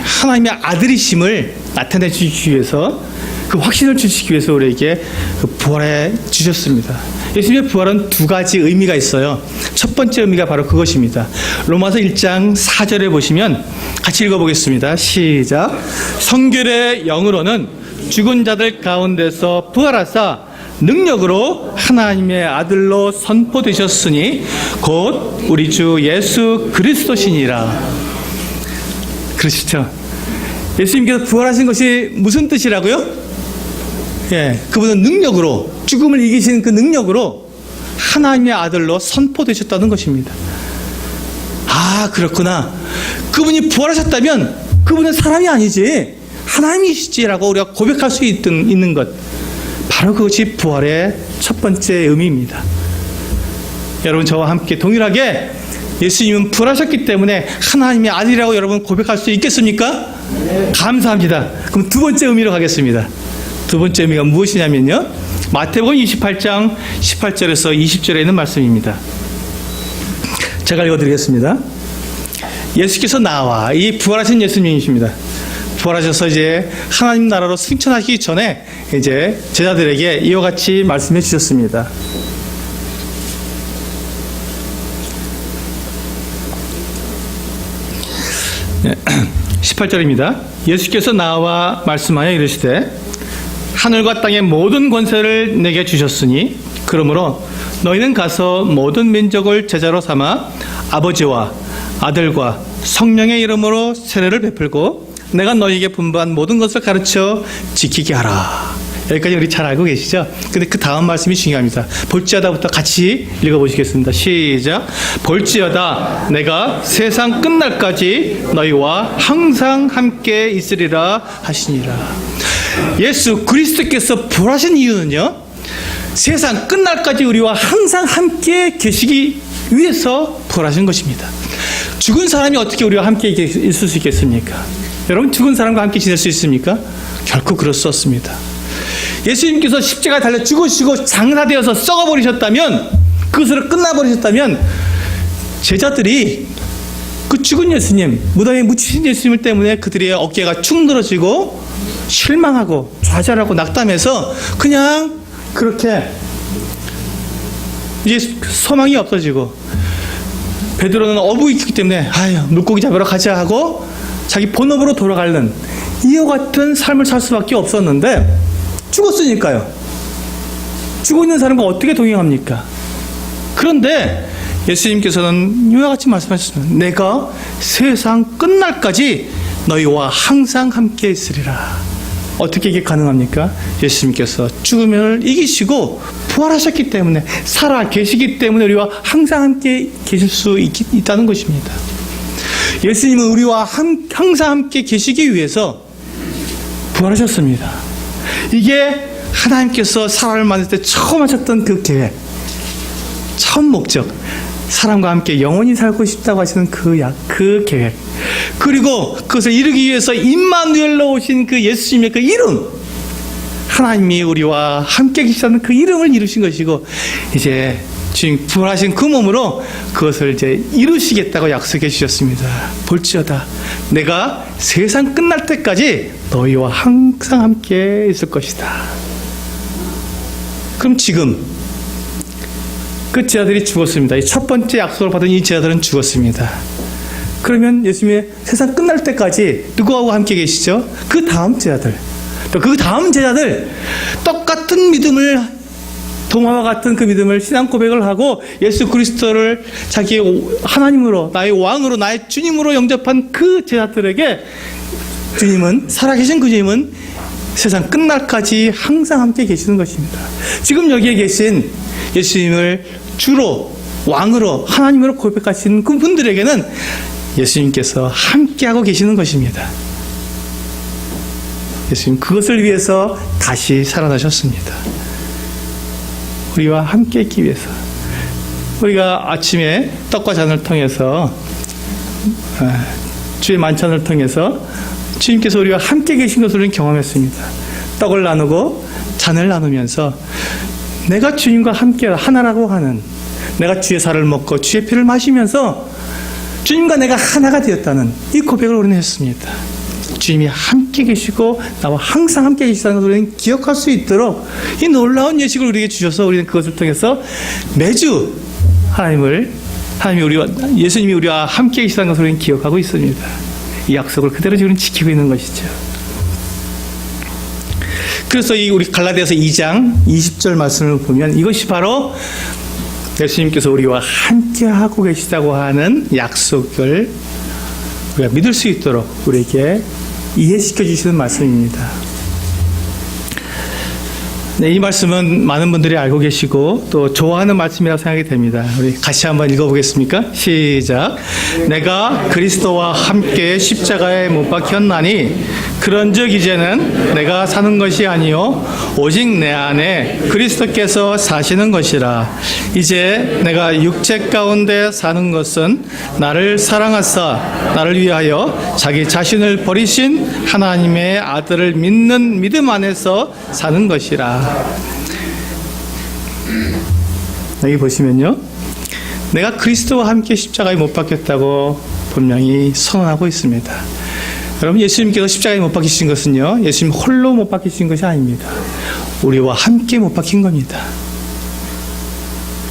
A: 하나님의 아들이심을 나타내 주시기 위해서, 그 확신을 주시기 위해서 우리에게 그 부활해 주셨습니다. 예수님의 부활은 두 가지 의미가 있어요. 첫 번째 의미가 바로 그것입니다. 로마서 1장 4절에 보시면 같이 읽어보겠습니다. 시작. 성결의 영으로는 죽은 자들 가운데서 부활하사 능력으로 하나님의 아들로 선포되셨으니 곧 우리 주 예수 그리스도시니라. 그러시죠? 예수님께서 부활하신 것이 무슨 뜻이라고요? 예, 그분은 능력으로, 죽음을 이기시는 그 능력으로 하나님의 아들로 선포되셨다는 것입니다. 아, 그렇구나. 그분이 부활하셨다면 그분은 사람이 아니지 하나님이시지라고 우리가 고백할 수 있는 것, 바로 그것이 부활의 첫 번째 의미입니다. 여러분, 저와 함께 동일하게 예수님은 부활하셨기 때문에 하나님의 아들이라고 여러분 고백할 수 있겠습니까? 네. 감사합니다. 그럼 두 번째 의미로 가겠습니다. 두 번째 의미가 무엇이냐면요, 마태복음 28장 18절에서 20절에 있는 말씀입니다. 제가 읽어드리겠습니다. 예수께서 나와, 이 부활하신 예수님이십니다. 부활하셔서 이제 하나님 나라로 승천하시기 전에 이제 제자들에게 이와 같이 말씀해 주셨습니다. 18절입니다. 예수께서 나와 말씀하여 이르시되 하늘과 땅의 모든 권세를 내게 주셨으니 그러므로 너희는 가서 모든 민족을 제자로 삼아 아버지와 아들과 성령의 이름으로 세례를 베풀고 내가 너희에게 분부한 모든 것을 가르쳐 지키게 하라. 여기까지 우리 잘 알고 계시죠? 근데 그 다음 말씀이 중요합니다. 볼지어다부터 같이 읽어보시겠습니다. 시작. 볼지어다 내가 세상 끝날까지 너희와 항상 함께 있으리라 하시니라. 예수 그리스도께서 부활하신 이유는요, 세상 끝날까지 우리와 항상 함께 계시기 위해서 부활하신 것입니다. 죽은 사람이 어떻게 우리와 함께 있을 수 있겠습니까? 여러분, 죽은 사람과 함께 지낼 수 있습니까? 결코 그럴 수 없습니다. 예수님께서 십자가에 달려 죽으시고 장사되어서 썩어버리셨다면, 그것으로 끝나버리셨다면, 제자들이 그 죽은 예수님, 무덤에 묻히신 예수님 때문에 그들의 어깨가 축 늘어지고 실망하고 좌절하고 낙담해서 그냥 그렇게 이제 소망이 없어지고, 베드로는 어부가 있기 때문에 아유 물고기 잡으러 가자 하고 자기 본업으로 돌아가는 이와 같은 삶을 살 수밖에 없었는데, 죽었으니까요. 죽어 있는 사람과 어떻게 동행합니까? 그런데 예수님께서는 이와 같이 말씀하셨습니다. 내가 세상 끝날까지 너희와 항상 함께 있으리라. 어떻게 이게 가능합니까? 예수님께서 죽음을 이기시고 부활하셨기 때문에, 살아 계시기 때문에 우리와 항상 함께 계실 수 있다는 것입니다. 예수님은 우리와 항상 함께 계시기 위해서 부활하셨습니다. 이게 하나님께서 사람을 만들 때 처음 하셨던 그 계획, 처음 목적, 사람과 함께 영원히 살고 싶다고 하시는 그 계획, 그리고 그것을 이루기 위해서 임마누엘로 오신 그 예수님의 그 이름, 하나님이 우리와 함께 계시다는 그 이름을 이루신 것이고, 이제 지금 부활하신 그 몸으로 그것을 이제 이루시겠다고 약속해 주셨습니다. 볼지어다 내가 세상 끝날 때까지 너희와 항상 함께 있을 것이다. 그럼 지금 그 제자들이 죽었습니다. 이 첫 번째 약속을 받은 이 제자들은 죽었습니다. 그러면 예수님의 세상 끝날 때까지 누구하고 함께 계시죠? 그 다음 제자들, 또 그 다음 제자들, 똑같은 믿음을, 동화와 같은 그 믿음을, 신앙 고백을 하고 예수 그리스도를 자기의 하나님으로, 나의 왕으로, 나의 주님으로 영접한 그 제자들에게 주님은, 살아계신 그 주님은 세상 끝날까지 항상 함께 계시는 것입니다. 지금 여기에 계신 예수님을 주로 왕으로 하나님으로 고백하시는 그 분들에게는 예수님께서 함께하고 계시는 것입니다. 예수님 그것을 위해서 다시 살아나셨습니다. 우리와 함께 있기 위해서. 우리가 아침에 떡과 잔을 통해서 주의 만찬을 통해서 주님께서 우리와 함께 계신 것을 우리는 경험했습니다. 떡을 나누고 잔을 나누면서 내가 주님과 함께 하나라고 하는, 내가 주의 살을 먹고 주의 피를 마시면서 주님과 내가 하나가 되었다는 이 고백을 우리는 했습니다. 주님이 함께 계시고 나와 항상 함께 계시다는 것을 우리는 기억할 수 있도록 이 놀라운 예식을 우리에게 주셔서 우리는 그것을 통해서 매주 예수님이 우리와 함께 계시다는 것을 우리는 기억하고 있습니다. 이 약속을 그대로 지금 지키고 있는 것이죠. 그래서 이 우리 갈라디아서 2장 20절 말씀을 보면 이것이 바로 예수님께서 우리와 함께 하고 계시다고 하는 약속을 우리가 믿을 수 있도록 우리에게 이해시켜 주시는 말씀입니다. 네, 이 말씀은 많은 분들이 알고 계시고 또 좋아하는 말씀이라고 생각이 됩니다. 우리 같이 한번 읽어보겠습니까? 시작. 내가 그리스도와 함께 십자가에 못 박혔나니 그런즉 이제는 내가 사는 것이 아니요 오직 내 안에 그리스도께서 사시는 것이라. 이제 내가 육체 가운데 사는 것은 나를 사랑하사 나를 위하여 자기 자신을 버리신 하나님의 아들을 믿는 믿음 안에서 사는 것이라. 여기 보시면요, 내가 그리스도와 함께 십자가에 못 박혔다고 분명히 선언하고 있습니다. 여러분, 예수님께서 십자가에 못 박히신 것은요, 예수님 홀로 못 박히신 것이 아닙니다. 우리와 함께 못 박힌 겁니다.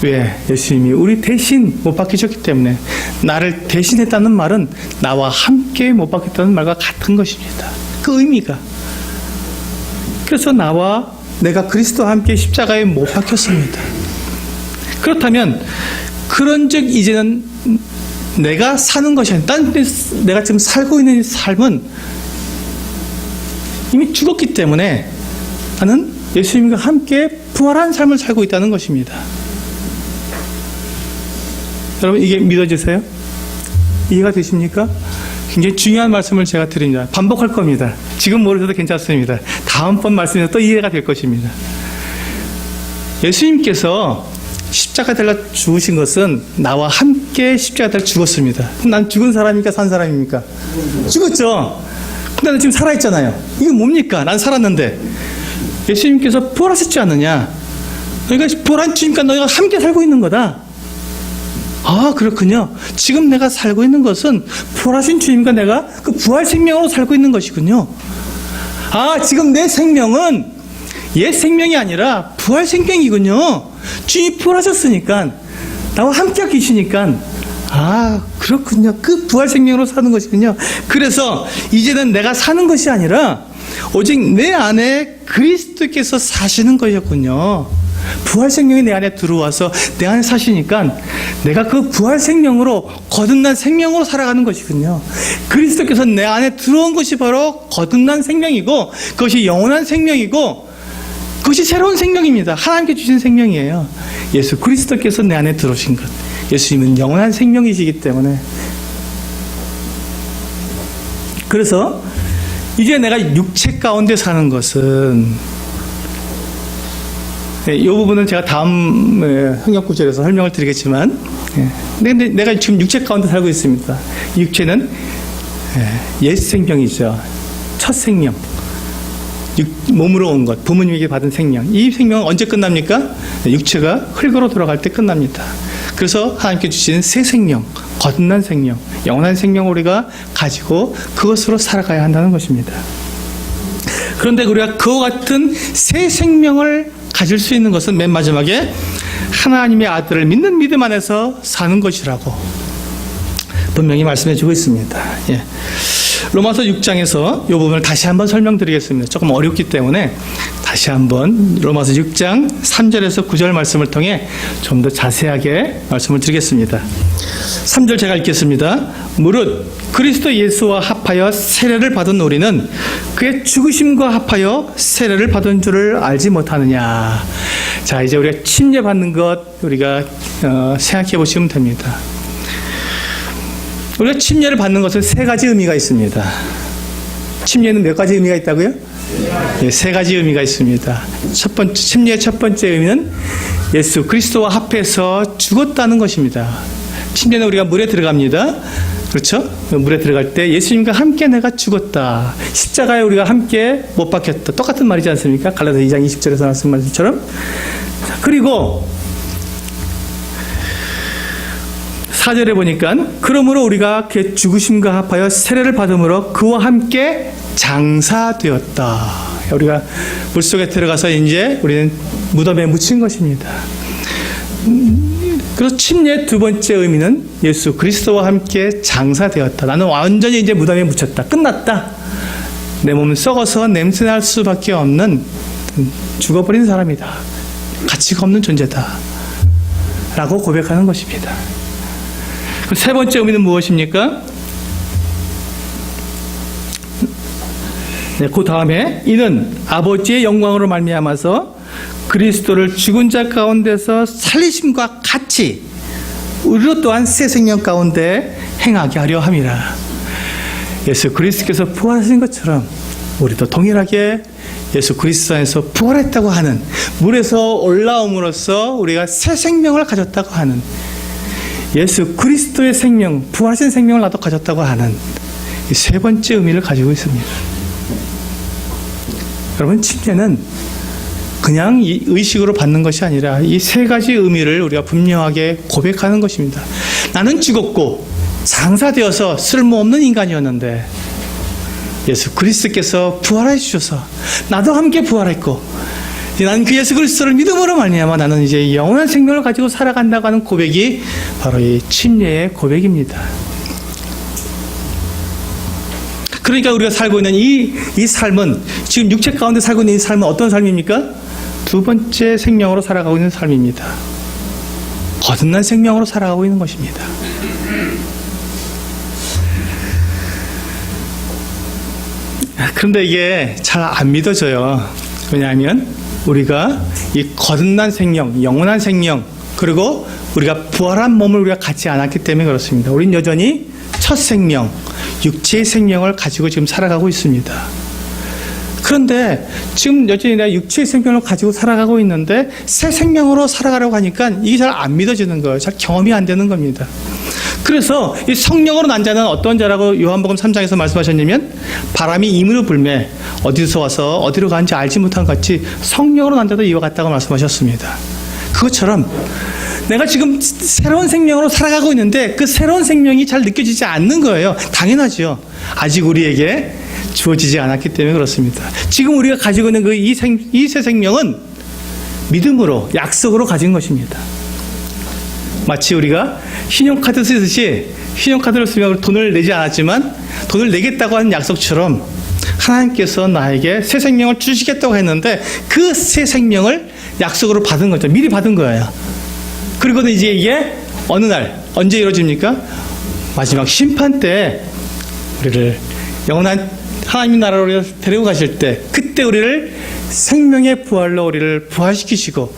A: 왜? 예수님이 우리 대신 못 박히셨기 때문에. 나를 대신했다는 말은 나와 함께 못 박혔다는 말과 같은 것입니다. 그 의미가. 그래서 내가 그리스도와 함께 십자가에 못 박혔습니다. 그렇다면 그런즉 이제는 내가 사는 것이 아니라 내가 지금 살고 있는 삶은 이미 죽었기 때문에 나는 예수님과 함께 부활한 삶을 살고 있다는 것입니다. 여러분, 이게 믿어지세요? 이해가 되십니까? 굉장히 중요한 말씀을 제가 드립니다. 반복할 겁니다. 지금 모르셔도 괜찮습니다. 다음번 말씀에서 또 이해가 될 것입니다. 예수님께서 십자가 달라 죽으신 것은 나와 함께 십자가 달라 죽었습니다. 난 죽은 사람입니까? 산 사람입니까? 죽었죠. 근데 나는 지금 살아있잖아요. 이게 뭡니까? 난 살았는데. 예수님께서 부활하셨지 않느냐? 그러니까 부활한 주님과 너희가 함께 살고 있는 거다. 아, 그렇군요. 지금 내가 살고 있는 것은 부활하신 주님과 내가 그 부활 생명으로 살고 있는 것이군요. 아, 지금 내 생명은 옛 생명이 아니라 부활 생명이군요. 주님이 부활하셨으니까, 나와 함께 계시니까, 아, 그렇군요. 그 부활 생명으로 사는 것이군요. 그래서 이제는 내가 사는 것이 아니라 오직 내 안에 그리스도께서 사시는 것이었군요. 부활 생명이 내 안에 들어와서 내 안에 사시니까 내가 그 부활 생명으로 거듭난 생명으로 살아가는 것이군요. 그리스도께서 내 안에 들어온 것이 바로 거듭난 생명이고, 그것이 영원한 생명이고, 그것이 새로운 생명입니다. 하나님께 주신 생명이에요. 예수 그리스도께서 내 안에 들어오신 것. 예수님은 영원한 생명이시기 때문에. 그래서 이제 내가 육체 가운데 사는 것은, 이 부분은 제가 다음 성경구절에서 설명을 드리겠지만, 근데 내가 지금 육체 가운데 살고 있습니다. 육체는 옛 생명이죠. 첫 생명. 몸으로 온 것, 부모님에게 받은 생명. 이 생명은 언제 끝납니까? 육체가 흙으로 돌아갈 때 끝납니다. 그래서 하나님께 주신 새 생명, 거듭난 생명, 영원한 생명을 우리가 가지고 그것으로 살아가야 한다는 것입니다. 그런데 우리가 그와 같은 새 생명을 가질 수 있는 것은 맨 마지막에 하나님의 아들을 믿는 믿음 안에서 사는 것이라고 분명히 말씀해 주고 있습니다. 예. 로마서 6장에서 이 부분을 다시 한번 설명드리겠습니다. 조금 어렵기 때문에 다시 한번 로마서 6장 3절에서 9절 말씀을 통해 좀 더 자세하게 말씀을 드리겠습니다. 3절 제가 읽겠습니다. 무릇 그리스도 예수와 합하여 세례를 받은 우리는 그의 죽으심과 합하여 세례를 받은 줄을 알지 못하느냐. 자, 이제 우리가 침례 받는 것 우리가 생각해 보시면 됩니다. 우리가 침례를 받는 것은 세 가지 의미가 있습니다. 침례는 몇 가지 의미가 있다고요? 네, 세 가지 의미가 있습니다. 첫 번째, 침례의 첫 번째 의미는 예수 그리스도와 합해서 죽었다는 것입니다. 침례는 우리가 물에 들어갑니다. 그렇죠? 물에 들어갈 때 예수님과 함께 내가 죽었다. 십자가에 우리가 함께 못 박혔다. 똑같은 말이지 않습니까? 갈라디아 2장 20절에서 나왔던 말씀처럼. 그리고 4절에 보니까 그러므로 우리가 그의 죽으심과 합하여 세례를 받음으로 그와 함께 장사되었다. 우리가 물속에 들어가서 이제 우리는 무덤에 묻힌 것입니다. 그래서 침례의 두 번째 의미는 예수 그리스도와 함께 장사되었다. 나는 완전히 이제 무덤에 묻혔다. 끝났다. 내 몸은 썩어서 냄새날 수밖에 없는 죽어버린 사람이다. 가치가 없는 존재다. 라고 고백하는 것입니다. 세 번째 의미는 무엇입니까? 네, 그 다음에 이는 아버지의 영광으로 말미암아서 그리스도를 죽은 자 가운데서 살리심과 같이 우리로 또한 새 생명 가운데 행하게 하려 함이라. 예수 그리스도께서 부활하신 것처럼 우리도 동일하게 예수 그리스도 안에서 부활했다고 하는, 물에서 올라옴으로써 우리가 새 생명을 가졌다고 하는, 예수 그리스도의 생명, 부활하신 생명을 나도 가졌다고 하는 이 세 번째 의미를 가지고 있습니다. 여러분, 침례는 그냥 이 의식으로 받는 것이 아니라 이 세 가지 의미를 우리가 분명하게 고백하는 것입니다. 나는 죽었고 장사되어서 쓸모없는 인간이었는데 예수 그리스도께서 부활해 주셔서 나도 함께 부활했고 나는 그 예수 그리스도를 믿음으로 말미암아 나는 이제 영원한 생명을 가지고 살아간다고 하는 고백이 바로 이 침례의 고백입니다. 그러니까 우리가 살고 있는 이 삶은, 지금 육체 가운데 살고 있는 이 삶은 어떤 삶입니까? 두 번째 생명으로 살아가고 있는 삶입니다. 거듭난 생명으로 살아가고 있는 것입니다. 그런데 이게 잘 안 믿어져요. 왜냐하면 우리가 이 거듭난 생명, 영원한 생명, 그리고 우리가 부활한 몸을 우리가 갖지 않았기 때문에 그렇습니다. 우린 여전히 첫 생명, 육체의 생명을 가지고 지금 살아가고 있습니다. 그런데 지금 여전히 내가 육체의 생명을 가지고 살아가고 있는데 새 생명으로 살아가려고 하니까 이게 잘 안 믿어지는 거예요. 잘 경험이 안 되는 겁니다. 그래서 이 성령으로 난 자는 어떤 자라고 요한복음 3장에서 말씀하셨냐면, 바람이 임으로 불매 어디서 와서 어디로 가는지 알지 못한 것 같이 성령으로 난 자도 이와 같다고 말씀하셨습니다. 그것처럼 내가 지금 새로운 생명으로 살아가고 있는데 그 새로운 생명이 잘 느껴지지 않는 거예요. 당연하죠. 아직 우리에게 주어지지 않았기 때문에 그렇습니다. 지금 우리가 가지고 있는 이 새 생명은 믿음으로, 약속으로 가진 것입니다. 마치 우리가 신용카드 쓰듯이 신용카드를 쓰면 돈을 내지 않았지만 돈을 내겠다고 하는 약속처럼 하나님께서 나에게 새 생명을 주시겠다고 했는데 그 새 생명을 약속으로 받은 거죠. 미리 받은 거예요. 그리고는 이제 이게 어느 날, 언제 이루어집니까? 마지막 심판 때 우리를 영원한 하나님 나라로 데리고 가실 때, 그때 우리를 생명의 부활로 우리를 부활시키시고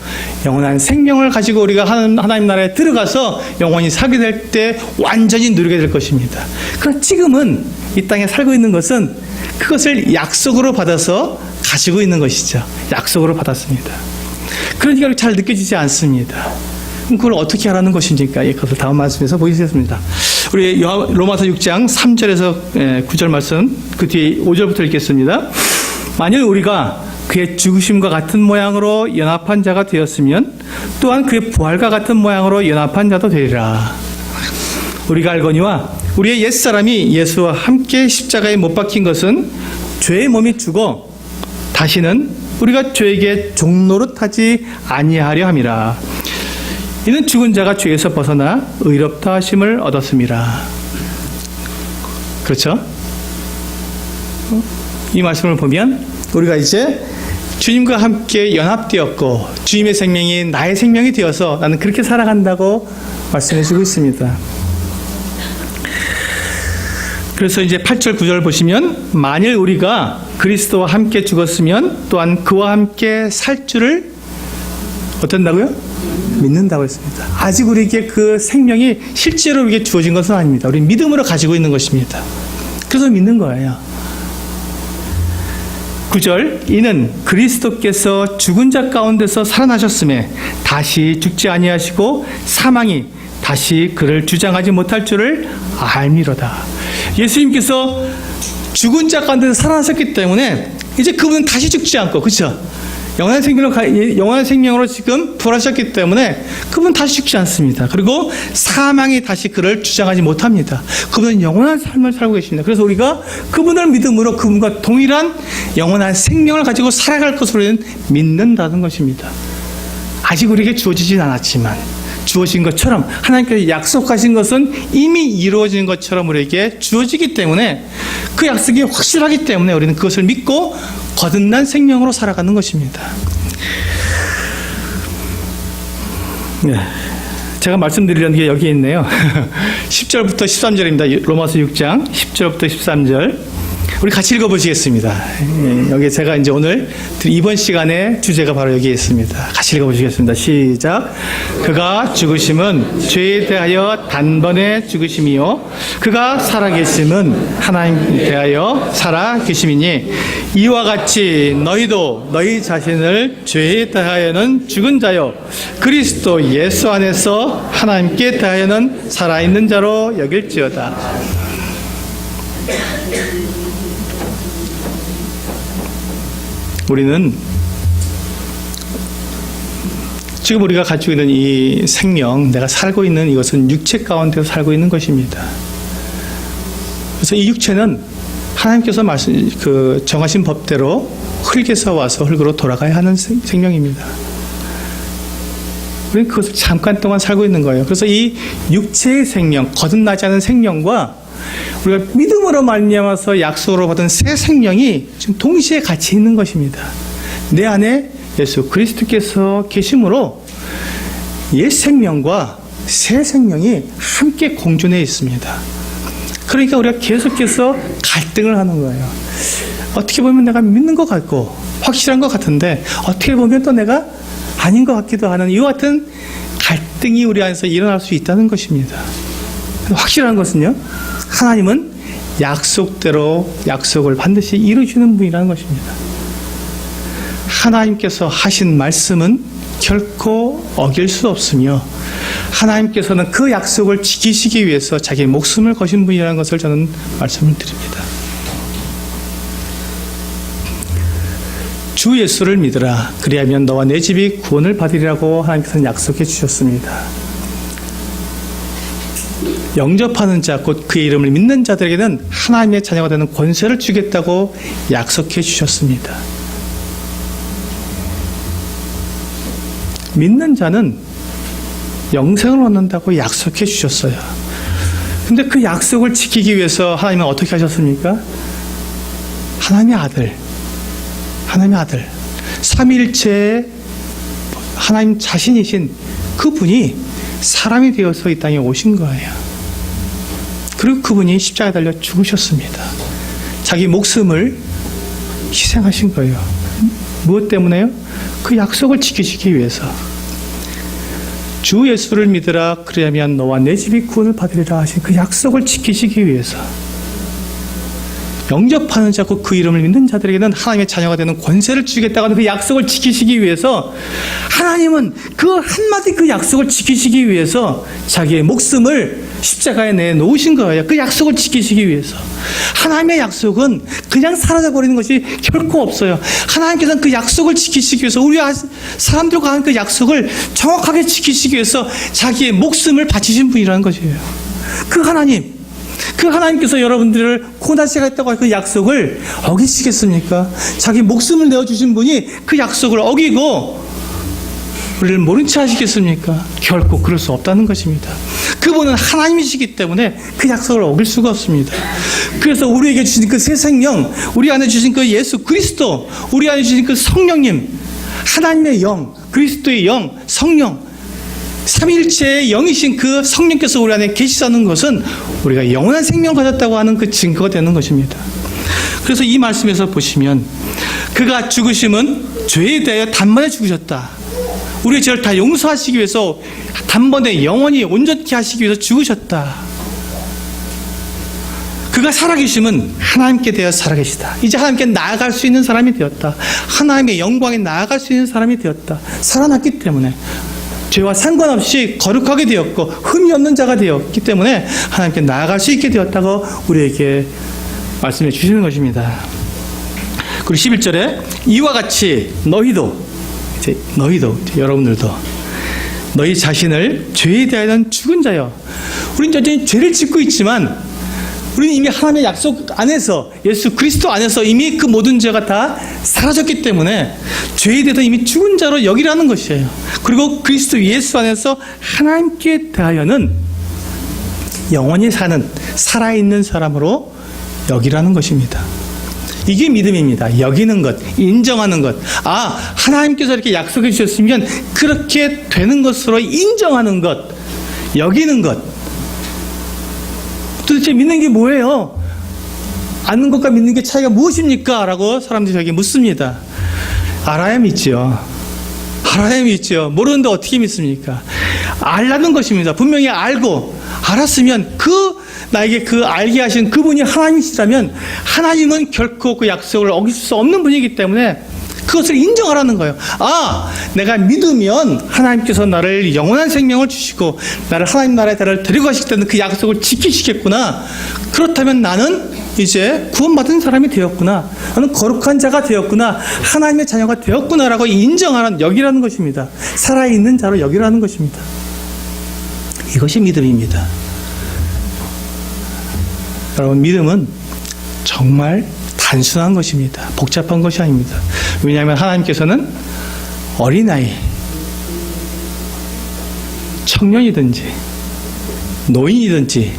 A: 영원한 생명을 가지고 우리가 하나님 나라에 들어가서 영원히 살게 될 때 완전히 누리게 될 것입니다. 그럼 지금은 이 땅에 살고 있는 것은 그것을 약속으로 받아서 가지고 있는 것이죠. 약속으로 받았습니다. 그러니까 잘 느껴지지 않습니다. 그럼 그걸 어떻게 하라는 것입니까? 그것을 다음 말씀에서 보시겠습니다. 우리 로마서 6장 3절에서 9절 말씀, 그 뒤에 5절부터 읽겠습니다. 만일 우리가 그의 죽으심과 같은 모양으로 연합한 자가 되었으면 또한 그의 부활과 같은 모양으로 연합한 자도 되리라. 우리가 알거니와 우리의 옛사람이 예수와 함께 십자가에 못 박힌 것은 죄의 몸이 죽어 다시는 우리가 죄에게 종노릇하지 아니하려 함이라. 이는 죽은 자가 죄에서 벗어나 의롭다 하심을 얻었습니다. 그렇죠? 이 말씀을 보면 우리가 이제 주님과 함께 연합되었고 주님의 생명이 나의 생명이 되어서 나는 그렇게 살아간다고 말씀해 주고 있습니다. 그래서 이제 8절 9절 보시면 만일 우리가 그리스도와 함께 죽었으면 또한 그와 함께 살 줄을 어떤다고요? 믿는다고 했습니다. 아직 우리에게 그 생명이 실제로 우리에게 주어진 것은 아닙니다. 우리 믿음으로 가지고 있는 것입니다. 그래서 믿는 거예요. 9절 이는 그리스도께서 죽은 자 가운데서 살아나셨음에 다시 죽지 아니하시고 사망이 다시 그를 주장하지 못할 줄을 알미로다. 예수님께서 죽은 자 가운데서 살아나셨기 때문에 이제 그분은 다시 죽지 않고, 그렇죠? 영원한 생명으로 지금 부활하셨기 때문에 그분은 다시 죽지 않습니다. 그리고 사망이 다시 그를 주장하지 못합니다. 그분은 영원한 삶을 살고 계십니다. 그래서 우리가 그분을 믿음으로 그분과 동일한 영원한 생명을 가지고 살아갈 것으로 우리는 믿는다는 것입니다. 아직 우리에게 주어지진 않았지만 주어진 것처럼 하나님께서 약속하신 것은 이미 이루어진 것처럼 우리에게 주어지기 때문에 그 약속이 확실하기 때문에 우리는 그것을 믿고 거듭난 생명으로 살아가는 것입니다. 네, 제가 말씀드리려는 게 여기에 있네요. 10절부터 13절입니다. 로마서 6장 10절부터 13절. 우리 같이 읽어보시겠습니다. 여기 제가 이제 오늘 이번 시간의 주제가 바로 여기에 있습니다. 같이 읽어보시겠습니다. 시작. 그가 죽으심은 죄에 대하여 단번에 죽으심이요 그가 살아계심은 하나님에 대하여 살아계심이니 이와 같이 너희도 너희 자신을 죄에 대하여는 죽은 자요 그리스도 예수 안에서 하나님께 대하여는 살아있는 자로 여길지어다. 우리는 지금 우리가 가지고 있는 이 생명, 내가 살고 있는 이것은 육체 가운데서 살고 있는 것입니다. 그래서 이 육체는 하나님께서 정하신 법대로 흙에서 와서 흙으로 돌아가야 하는 생명입니다. 우리는 그것을 잠깐 동안 살고 있는 거예요. 그래서 이 육체의 생명, 거듭나지 않은 생명과 우리가 믿음으로 말미암아서 약속으로 받은 새 생명이 지금 동시에 같이 있는 것입니다. 내 안에 예수 그리스도께서 계심으로 옛 생명과 새 생명이 함께 공존해 있습니다. 그러니까 우리가 계속해서 갈등을 하는 거예요. 어떻게 보면 내가 믿는 것 같고 확실한 것 같은데 어떻게 보면 또 내가 아닌 것 같기도 하는 이와 같은 갈등이 우리 안에서 일어날 수 있다는 것입니다. 확실한 것은요, 하나님은 약속대로 약속을 반드시 이루시는 분이라는 것입니다. 하나님께서 하신 말씀은 결코 어길 수 없으며 하나님께서는 그 약속을 지키시기 위해서 자기의 목숨을 거신 분이라는 것을 저는 말씀을 드립니다. 주 예수를 믿으라. 그리하면 너와 내 집이 구원을 받으리라고 하나님께서는 약속해 주셨습니다. 영접하는 자, 곧 그의 이름을 믿는 자들에게는 하나님의 자녀가 되는 권세를 주겠다고 약속해 주셨습니다. 믿는 자는 영생을 얻는다고 약속해 주셨어요. 근데 그 약속을 지키기 위해서 하나님은 어떻게 하셨습니까? 하나님의 아들, 삼위일체의 하나님 자신이신 그분이 사람이 되어서 이 땅에 오신 거예요. 그리고 그분이 십자가에 달려 죽으셨습니다. 자기 목숨을 희생하신 거예요. 무엇 때문에요? 그 약속을 지키시기 위해서. 주 예수를 믿으라. 그리하면 너와 내 집이 구원을 받으리라 하신 그 약속을 지키시기 위해서. 영접하는 자, 그 이름을 믿는 자들에게는 하나님의 자녀가 되는 권세를 주겠다고 하는 그 약속을 지키시기 위해서 하나님은 그 한마디 그 약속을 지키시기 위해서 자기의 목숨을 십자가에 내놓으신 거예요. 그 약속을 지키시기 위해서. 하나님의 약속은 그냥 사라져버리는 것이 결코 없어요. 하나님께서는 그 약속을 지키시기 위해서 우리 사람들과 하는 그 약속을 정확하게 지키시기 위해서 자기의 목숨을 바치신 분이라는 것이에요. 그 하나님께서 여러분들을 고난시가 있다고 할 그 약속을 어기시겠습니까? 자기 목숨을 내어주신 분이 그 약속을 어기고 우리를 모른 채 하시겠습니까? 결코 그럴 수 없다는 것입니다. 그분은 하나님이시기 때문에 그 약속을 어길 수가 없습니다. 그래서 우리에게 주신 그 새 생명, 우리 안에 주신 그 예수 그리스도, 우리 안에 주신 그 성령님, 하나님의 영, 그리스도의 영, 성령, 삼위일체의 영이신 그 성령께서 우리 안에 계시다는 것은 우리가 영원한 생명을 가졌다고 하는 그 증거가 되는 것입니다. 그래서 이 말씀에서 보시면 그가 죽으심은 죄에 대하여 단번에 죽으셨다. 우리의 죄를 다 용서하시기 위해서 단번에 영원히 온전케 하시기 위해서 죽으셨다. 그가 살아계심은 하나님께 대하여 살아계시다. 이제 하나님께 나아갈 수 있는 사람이 되었다. 하나님의 영광에 나아갈 수 있는 사람이 되었다. 살아났기 때문에 죄와 상관없이 거룩하게 되었고 흠이 없는 자가 되었기 때문에 하나님께 나아갈 수 있게 되었다고 우리에게 말씀해 주시는 것입니다. 그리고 11절에 이와 같이 너희도 여러분들도 너희 자신을 죄에 대하여는 죽은 자여. 우리는 여전히 죄를 짓고 있지만 우리는 이미 하나님의 약속 안에서 예수 그리스도 안에서 이미 그 모든 죄가 다 사라졌기 때문에 죄에 대해서 이미 죽은 자로 여기라는 것이에요. 그리고 그리스도 예수 안에서 하나님께 대하여는 영원히 사는 살아있는 사람으로 여기라는 것입니다. 이게 믿음입니다. 여기는 것, 인정하는 것. 하나님께서 이렇게 약속해 주셨으면 그렇게 되는 것으로 인정하는 것, 여기는 것. 도대체 믿는 게 뭐예요? 아는 것과 믿는 게 차이가 무엇입니까? 라고 사람들이 저에게 묻습니다. 알아야 믿죠. 알아야 믿죠. 모르는데 어떻게 믿습니까? 알라는 것입니다. 분명히 알고 알았으면 나에게 그 알게 하신 그분이 하나님이시라면 하나님은 결코 그 약속을 어길 수 없는 분이기 때문에 그것을 인정하라는 거예요. 내가 믿으면 하나님께서 나를 영원한 생명을 주시고 나를 하나님 나라에 데리고 가시기 때문에 그 약속을 지키시겠구나. 그렇다면 나는 이제 구원받은 사람이 되었구나. 나는 거룩한 자가 되었구나. 하나님의 자녀가 되었구나라고 인정하는 여기라는 것입니다. 살아있는 자로 여기라는 것입니다. 이것이 믿음입니다. 여러분, 믿음은 정말 단순한 것입니다. 복잡한 것이 아닙니다. 왜냐하면 하나님께서는 어린아이, 청년이든지 노인이든지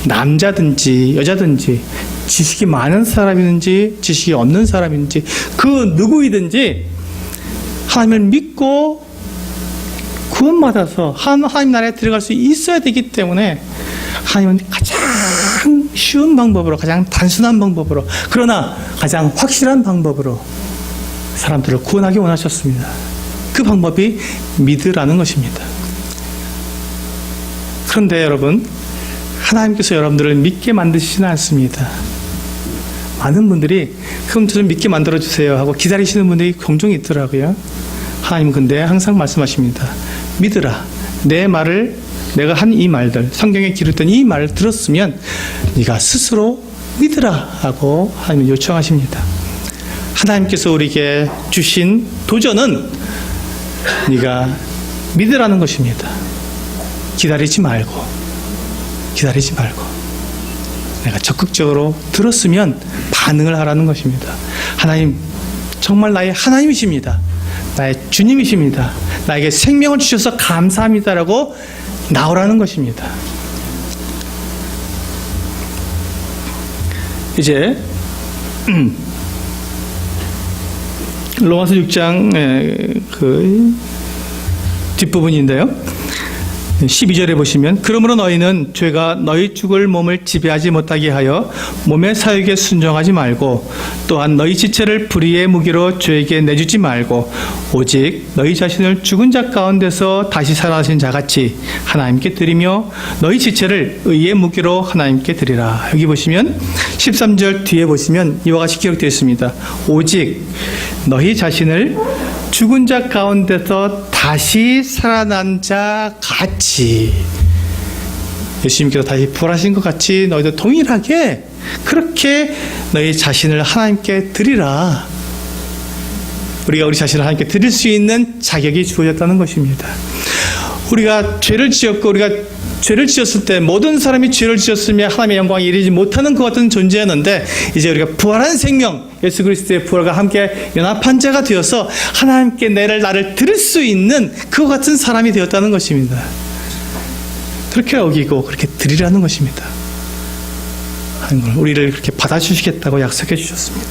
A: 남자든지 여자든지 지식이 많은 사람이든지 지식이 없는 사람이든지 그 누구이든지 하나님을 믿고 구원받아서 하나님 나라에 들어갈 수 있어야 되기 때문에 하나님은 가장 쉬운 방법으로, 가장 단순한 방법으로, 그러나 가장 확실한 방법으로 사람들을 구원하기 원하셨습니다. 그 방법이 믿으라는 것입니다. 그런데 여러분, 하나님께서 여러분들을 믿게 만드시지는 않습니다. 많은 분들이 그럼 좀 믿게 만들어주세요 하고 기다리시는 분들이 종종 있더라고요. 하나님은 근데 항상 말씀하십니다. 믿으라. 내가 한 이 말들, 성경에 기록된 이 말을 들었으면 네가 스스로 믿으라 하고 하나님은 요청하십니다. 하나님께서 우리에게 주신 도전은 네가 믿으라는 것입니다. 기다리지 말고 내가 적극적으로 들었으면 반응을 하라는 것입니다. 하나님 정말 나의 하나님이십니다. 나의 주님이십니다. 나에게 생명을 주셔서 감사합니다라고 나오라는 것입니다. 이제 로마서 6장 그 뒷부분인데요. 12절에 보시면 그러므로 너희는 죄가 너희 죽을 몸을 지배하지 못하게 하여 몸의 사육에 순종하지 말고 또한 너희 지체를 불의의 무기로 죄에게 내주지 말고 오직 너희 자신을 죽은 자 가운데서 다시 살아나신 자같이 하나님께 드리며 너희 지체를 의의 무기로 하나님께 드리라. 여기 보시면 13절 뒤에 보시면 이와 같이 기록되어 있습니다. 오직 너희 자신을 죽은 자 가운데서 다시 살아난 자 같이, 예수님께서 다시 부활하신 것 같이 너희도 동일하게 그렇게 너희 자신을 하나님께 드리라. 우리가 우리 자신을 하나님께 드릴 수 있는 자격이 주어졌다는 것입니다. 우리가 죄를 지었을 때 모든 사람이 죄를 지었으며 하나님의 영광에 이르지 못하는 것 같은 존재였는데 이제 우리가 부활한 생명, 예수 그리스도의 부활과 함께 연합한 자가 되어서 하나님께 나를 드릴 수 있는 그와 같은 사람이 되었다는 것입니다. 그렇게 여기고 그렇게 드리라는 것입니다. 하나님은 우리를 그렇게 받아주시겠다고 약속해 주셨습니다.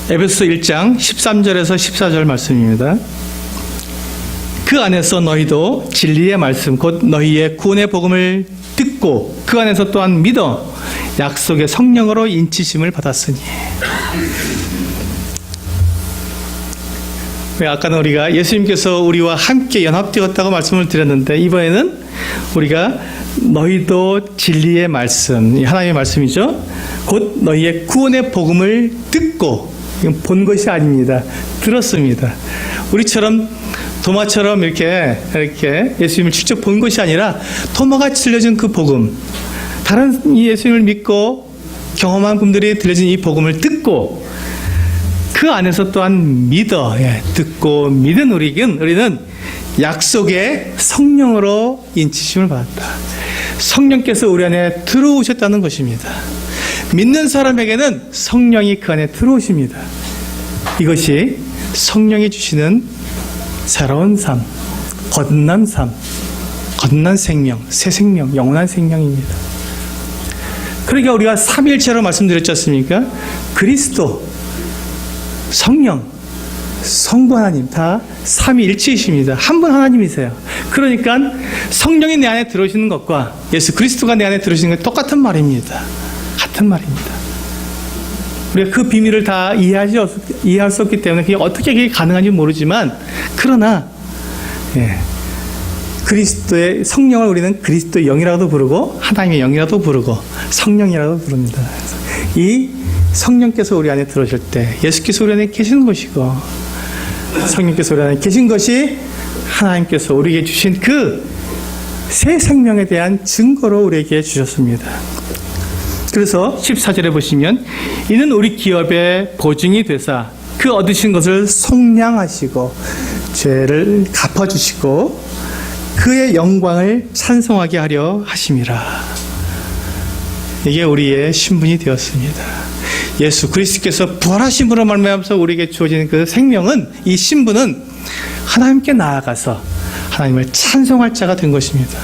A: 에베소서 1장 13절에서 14절 말씀입니다. 그 안에서 너희도 진리의 말씀 곧 너희의 구원의 복음을 듣고 그 안에서 또한 믿어 약속의 성령으로 인치심을 받았으니. 아까는 우리가 예수님께서 우리와 함께 연합되었다고 말씀을 드렸는데 이번에는 우리가 너희도 진리의 말씀, 하나님의 말씀이죠. 곧 너희의 구원의 복음을 듣고, 이건 본 것이 아닙니다. 들었습니다. 우리처럼 도마처럼 이렇게 예수님을 직접 본 것이 아니라 도마가 들려준 그 복음, 다른 예수님을 믿고 경험한 분들이 들려준 이 복음을 듣고 그 안에서 또한 믿어 듣고 믿은 우리는 약속의 성령으로 인치심을 받았다. 성령께서 우리 안에 들어오셨다는 것입니다. 믿는 사람에게는 성령이 그 안에 들어오십니다. 이것이 성령이 주시는 새로운 삶, 거듭난 삶, 거듭난 생명, 새 생명, 영원한 생명입니다. 그러니까 우리가 삼위일체로 말씀드렸지 않습니까? 그리스도, 성령, 성부 하나님 다 삼위일체이십니다. 한 분 하나님이세요. 그러니까 성령이 내 안에 들어오시는 것과 예수 그리스도가 내 안에 들어오시는 것 똑같은 말입니다. 같은 말입니다. 우리가 그 비밀을 다 이해할 수 없기 때문에 그게 어떻게 가능한지 모르지만 그러나 그리스도의 성령을 우리는 그리스도의 영이라고도 부르고 하나님의 영이라고도 부르고 성령이라고도 부릅니다. 이 성령께서 우리 안에 들어오실 때 예수께서 우리 안에 계시는 것이고 성령께서 우리 안에 계신 것이 하나님께서 우리에게 주신 그 새 생명에 대한 증거로 우리에게 주셨습니다. 그래서 14절에 보시면 이는 우리 기업의 보증이 되사 그 얻으신 것을 속량하시고 죄를 갚아주시고 그의 영광을 찬송하게 하려 하심이라. 이게 우리의 신분이 되었습니다. 예수 그리스도께서 부활하심으로 말미암아서 우리에게 주어진 그 생명은, 이 신분은 하나님께 나아가서 하나님을 찬송할 자가 된 것입니다.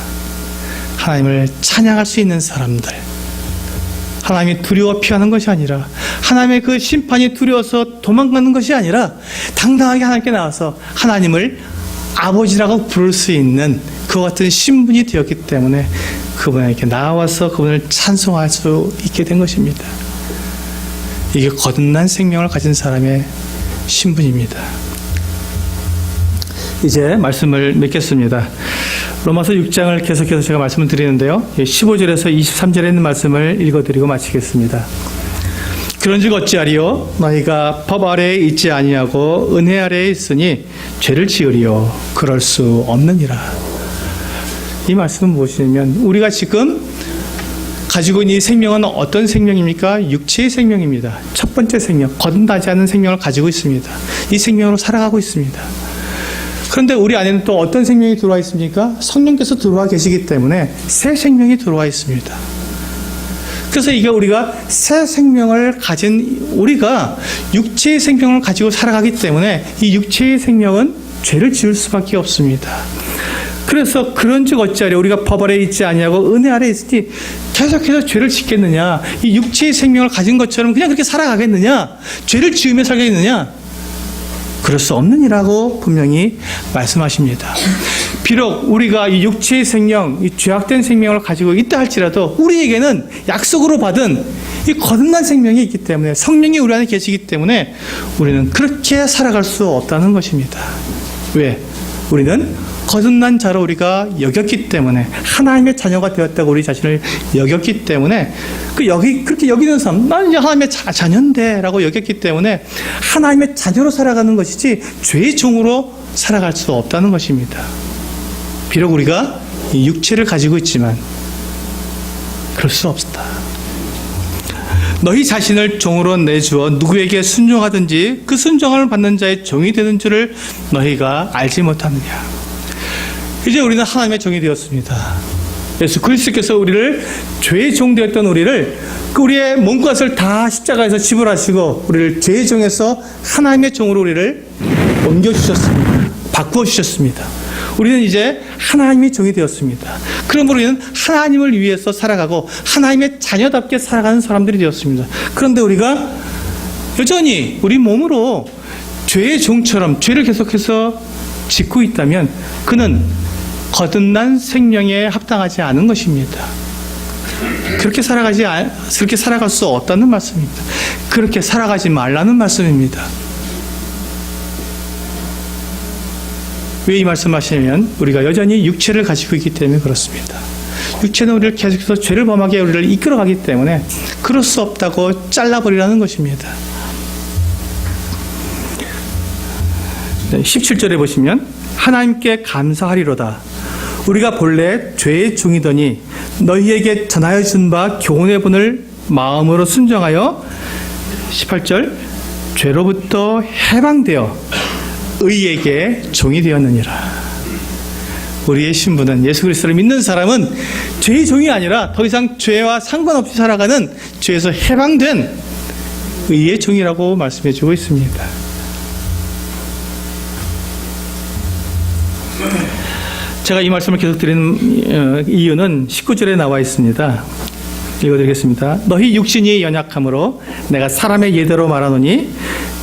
A: 하나님을 찬양할 수 있는 사람들, 하나님이 두려워 피하는 것이 아니라 하나님의 그 심판이 두려워서 도망가는 것이 아니라 당당하게 하나님께 나와서 하나님을 아버지라고 부를 수 있는 그와 같은 신분이 되었기 때문에 그분에게 나와서 그분을 찬송할 수 있게 된 것입니다. 이게 거듭난 생명을 가진 사람의 신분입니다. 이제 말씀을 맺겠습니다. 로마서 6장을 계속해서 제가 말씀을 드리는데요. 15절에서 23절에 있는 말씀을 읽어드리고 마치겠습니다. 그런즉 어찌하리요? 너희가 법 아래에 있지 아니하고 은혜 아래에 있으니 죄를 지으리요? 그럴 수 없느니라. 이 말씀은 무엇이냐면 우리가 지금 가지고 있는 이 생명은 어떤 생명입니까? 육체의 생명입니다. 첫 번째 생명, 거듭나지 않은 생명을 가지고 있습니다. 이 생명으로 살아가고 있습니다. 그런데 우리 안에는 또 어떤 생명이 들어와 있습니까? 성령께서 들어와 계시기 때문에 새 생명이 들어와 있습니다. 그래서 이게 우리가 새 생명을 가진, 우리가 육체의 생명을 가지고 살아가기 때문에 이 육체의 생명은 죄를 지을 수밖에 없습니다. 그래서 그런즉 어찌하려? 우리가 법 아래에 있지 아니하고 은혜 아래에 있으니 계속해서 죄를 짓겠느냐? 이 육체의 생명을 가진 것처럼 그냥 그렇게 살아가겠느냐? 죄를 지으며 살겠느냐? 그럴 수 없느니라고 분명히 말씀하십니다. 비록 우리가 이 육체의 생명, 이 죄악된 생명을 가지고 있다 할지라도 우리에게는 약속으로 받은 이 거듭난 생명이 있기 때문에, 성령이 우리 안에 계시기 때문에 우리는 그렇게 살아갈 수 없다는 것입니다. 왜? 우리는 거듭난 자로 우리가 여겼기 때문에, 하나님의 자녀가 되었다고 우리 자신을 여겼기 때문에, 그렇게 여기는 삶, 나는 이제 하나님의 자녀인데 라고 여겼기 때문에 하나님의 자녀로 살아가는 것이지 죄의 종으로 살아갈 수 없다는 것입니다. 비록 우리가 이 육체를 가지고 있지만 그럴 수 없다. 너희 자신을 종으로 내주어 누구에게 순종하든지 그 순종을 받는 자의 종이 되는 줄을 너희가 알지 못하느냐. 이제 우리는 하나님의 종이 되었습니다. 예수 그리스도께서 우리를, 죄의 종 되었던 우리를, 우리의 몸값을 다 십자가에서 지불하시고 우리를 죄의 종에서 하나님의 종으로 우리를 옮겨주셨습니다. 바꾸어주셨습니다. 우리는 이제 하나님의 종이 되었습니다. 그러므로 우리는 하나님을 위해서 살아가고 하나님의 자녀답게 살아가는 사람들이 되었습니다. 그런데 우리가 여전히 우리 몸으로 죄의 종처럼 죄를 계속해서 짓고 있다면 그는 거듭난 생명에 합당하지 않은 것입니다. 그렇게 살아갈 수 없다는 말씀입니다. 그렇게 살아가지 말라는 말씀입니다. 왜 이 말씀하시냐면 우리가 여전히 육체를 가지고 있기 때문에 그렇습니다. 육체는 우리를 계속해서 죄를 범하게 우리를 이끌어가기 때문에 그럴 수 없다고 잘라버리라는 것입니다. 17절에 보시면 하나님께 감사하리로다. 우리가 본래 죄의 종이더니 너희에게 전하여 준 바 교훈의 분을 마음으로 순종하여 18절 죄로부터 해방되어 의에게 종이 되었느니라. 우리의 신분은 예수 그리스도를 믿는 사람은 죄의 종이 아니라 더 이상 죄와 상관없이 살아가는 죄에서 해방된 의의 종이라고 말씀해 주고 있습니다. 제가 이 말씀을 계속 드리는 이유는 19절에 나와 있습니다. 읽어드리겠습니다. 너희 육신이 연약함으로 내가 사람의 예대로 말하노니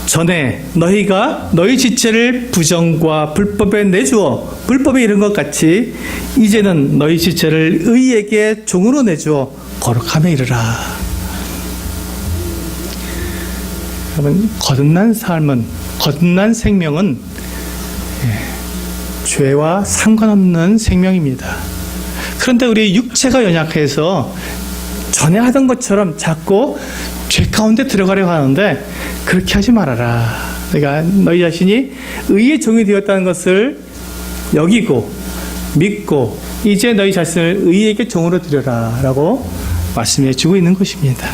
A: 전에 너희가 너희 지체를 부정과 불법에 내주어 불법에 이른 것 같이 이제는 너희 지체를 의에게 종으로 내주어 거룩함에 이르라. 여러분, 거듭난 삶은, 거듭난 생명은 죄와 상관없는 생명입니다. 그런데 우리 육체가 연약해서 전에 하던 것처럼 자꾸 죄 가운데 들어가려고 하는데 그렇게 하지 말아라. 그러니까 너희 자신이 의의 종이 되었다는 것을 여기고 믿고 이제 너희 자신을 의에게 종으로 드려라 라고 말씀해 주고 있는 것입니다.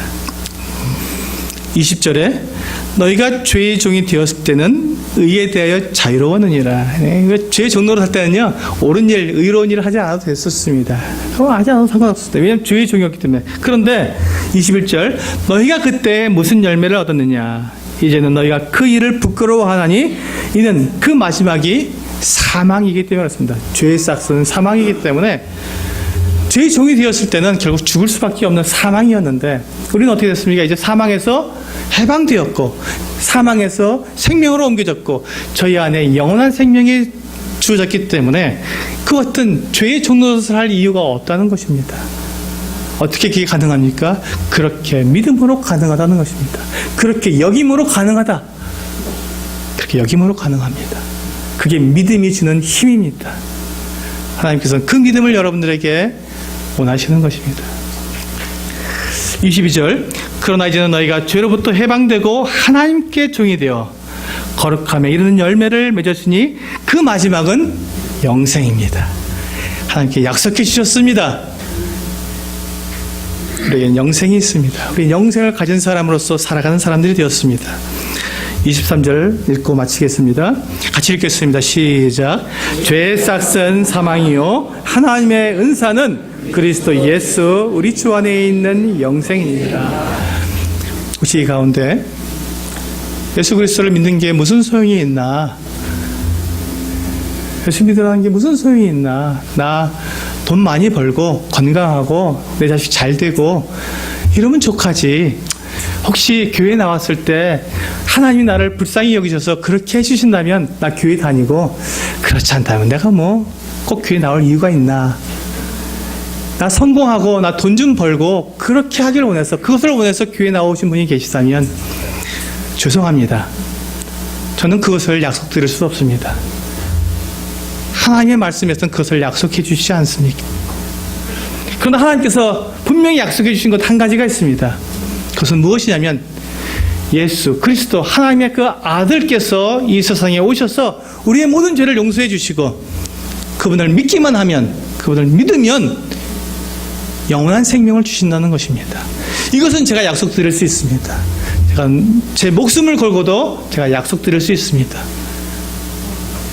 A: 20절에 너희가 죄의 종이 되었을 때는 의에 대하여 자유로웠느니라. 죄의 종로로 살 때는요, 옳은 일, 의로운 일을 하지 않아도 됐었습니다. 하지 않아도 상관없었어요. 왜냐하면 죄의 종이었기 때문에. 그런데 21절 너희가 그때 무슨 열매를 얻었느냐. 이제는 너희가 그 일을 부끄러워하나니 이는 그 마지막이 사망이기 때문에 그렇습니다. 죄의 싹은 사망이기 때문에 죄의 종이 되었을 때는 결국 죽을 수밖에 없는 사망이었는데 우리는 어떻게 됐습니까? 이제 사망에서 해방되었고 사망에서 생명으로 옮겨졌고 저희 안에 영원한 생명이 주어졌기 때문에 그 어떤 죄의 종노릇을 할 이유가 없다는 것입니다. 어떻게 그게 가능합니까? 그렇게 믿음으로 가능하다는 것입니다. 그렇게 여김으로 가능하다. 그렇게 여김으로 가능합니다. 그게 믿음이 주는 힘입니다. 하나님께서는 그 믿음을 여러분들에게 원하시는 것입니다. 22절 그러나 이제는 너희가 죄로부터 해방되고 하나님께 종이 되어 거룩함에 이르는 열매를 맺었으니 그 마지막은 영생입니다. 하나님께 약속해 주셨습니다. 우리에겐 영생이 있습니다. 우리 영생을 가진 사람으로서 살아가는 사람들이 되었습니다. 23절 읽고 마치겠습니다. 같이 읽겠습니다. 시작. 죄의 싹은 사망이요 하나님의 은사는 그리스도 예수 우리 주 안에 있는 영생이니라. 혹시 이 가운데 예수 그리스도를 믿는 게 무슨 소용이 있나? 예수 믿으라는 게 무슨 소용이 있나? 나 돈 많이 벌고 건강하고 내 자식 잘 되고 이러면 족하지. 혹시 교회 나왔을 때 하나님이 나를 불쌍히 여기셔서 그렇게 해주신다면 나 교회 다니고, 그렇지 않다면 내가 뭐 꼭 교회 나올 이유가 있나? 나 성공하고 나 돈 좀 벌고 그렇게 하기를 원해서, 그것을 원해서 교회 나오신 분이 계시다면 죄송합니다. 저는 그것을 약속드릴 수 없습니다. 하나님의 말씀에서는 그것을 약속해 주시지 않습니까? 그러나 하나님께서 분명히 약속해 주신 것 한 가지가 있습니다. 그것은 무엇이냐면 예수 그리스도 하나님의 그 아들께서 이 세상에 오셔서 우리의 모든 죄를 용서해 주시고 그분을 믿기만 하면, 그분을 믿으면 영원한 생명을 주신다는 것입니다. 이것은 제가 약속드릴 수 있습니다. 제가 제 목숨을 걸고도 제가 약속드릴 수 있습니다.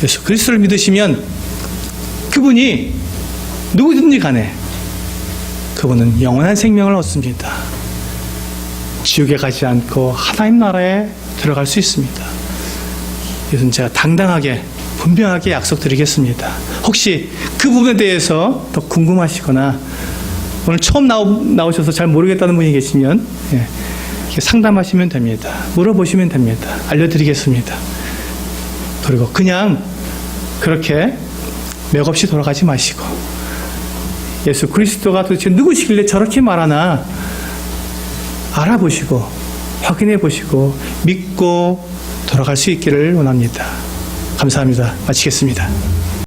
A: 예수 그리스도를 믿으시면 그분이 누구든지 간에 그분은 영원한 생명을 얻습니다. 지옥에 가지 않고 하나님 나라에 들어갈 수 있습니다. 이것은 제가 당당하게 분명하게 약속드리겠습니다. 혹시 그 부분에 대해서 더 궁금하시거나 오늘 처음 나오셔서 잘 모르겠다는 분이 계시면 상담하시면 됩니다. 물어보시면 됩니다. 알려드리겠습니다. 그리고 그냥 그렇게 맥없이 돌아가지 마시고 예수 그리스도가 도대체 누구시길래 저렇게 말하나 알아보시고 확인해 보시고 믿고 돌아갈 수 있기를 원합니다. 감사합니다. 마치겠습니다.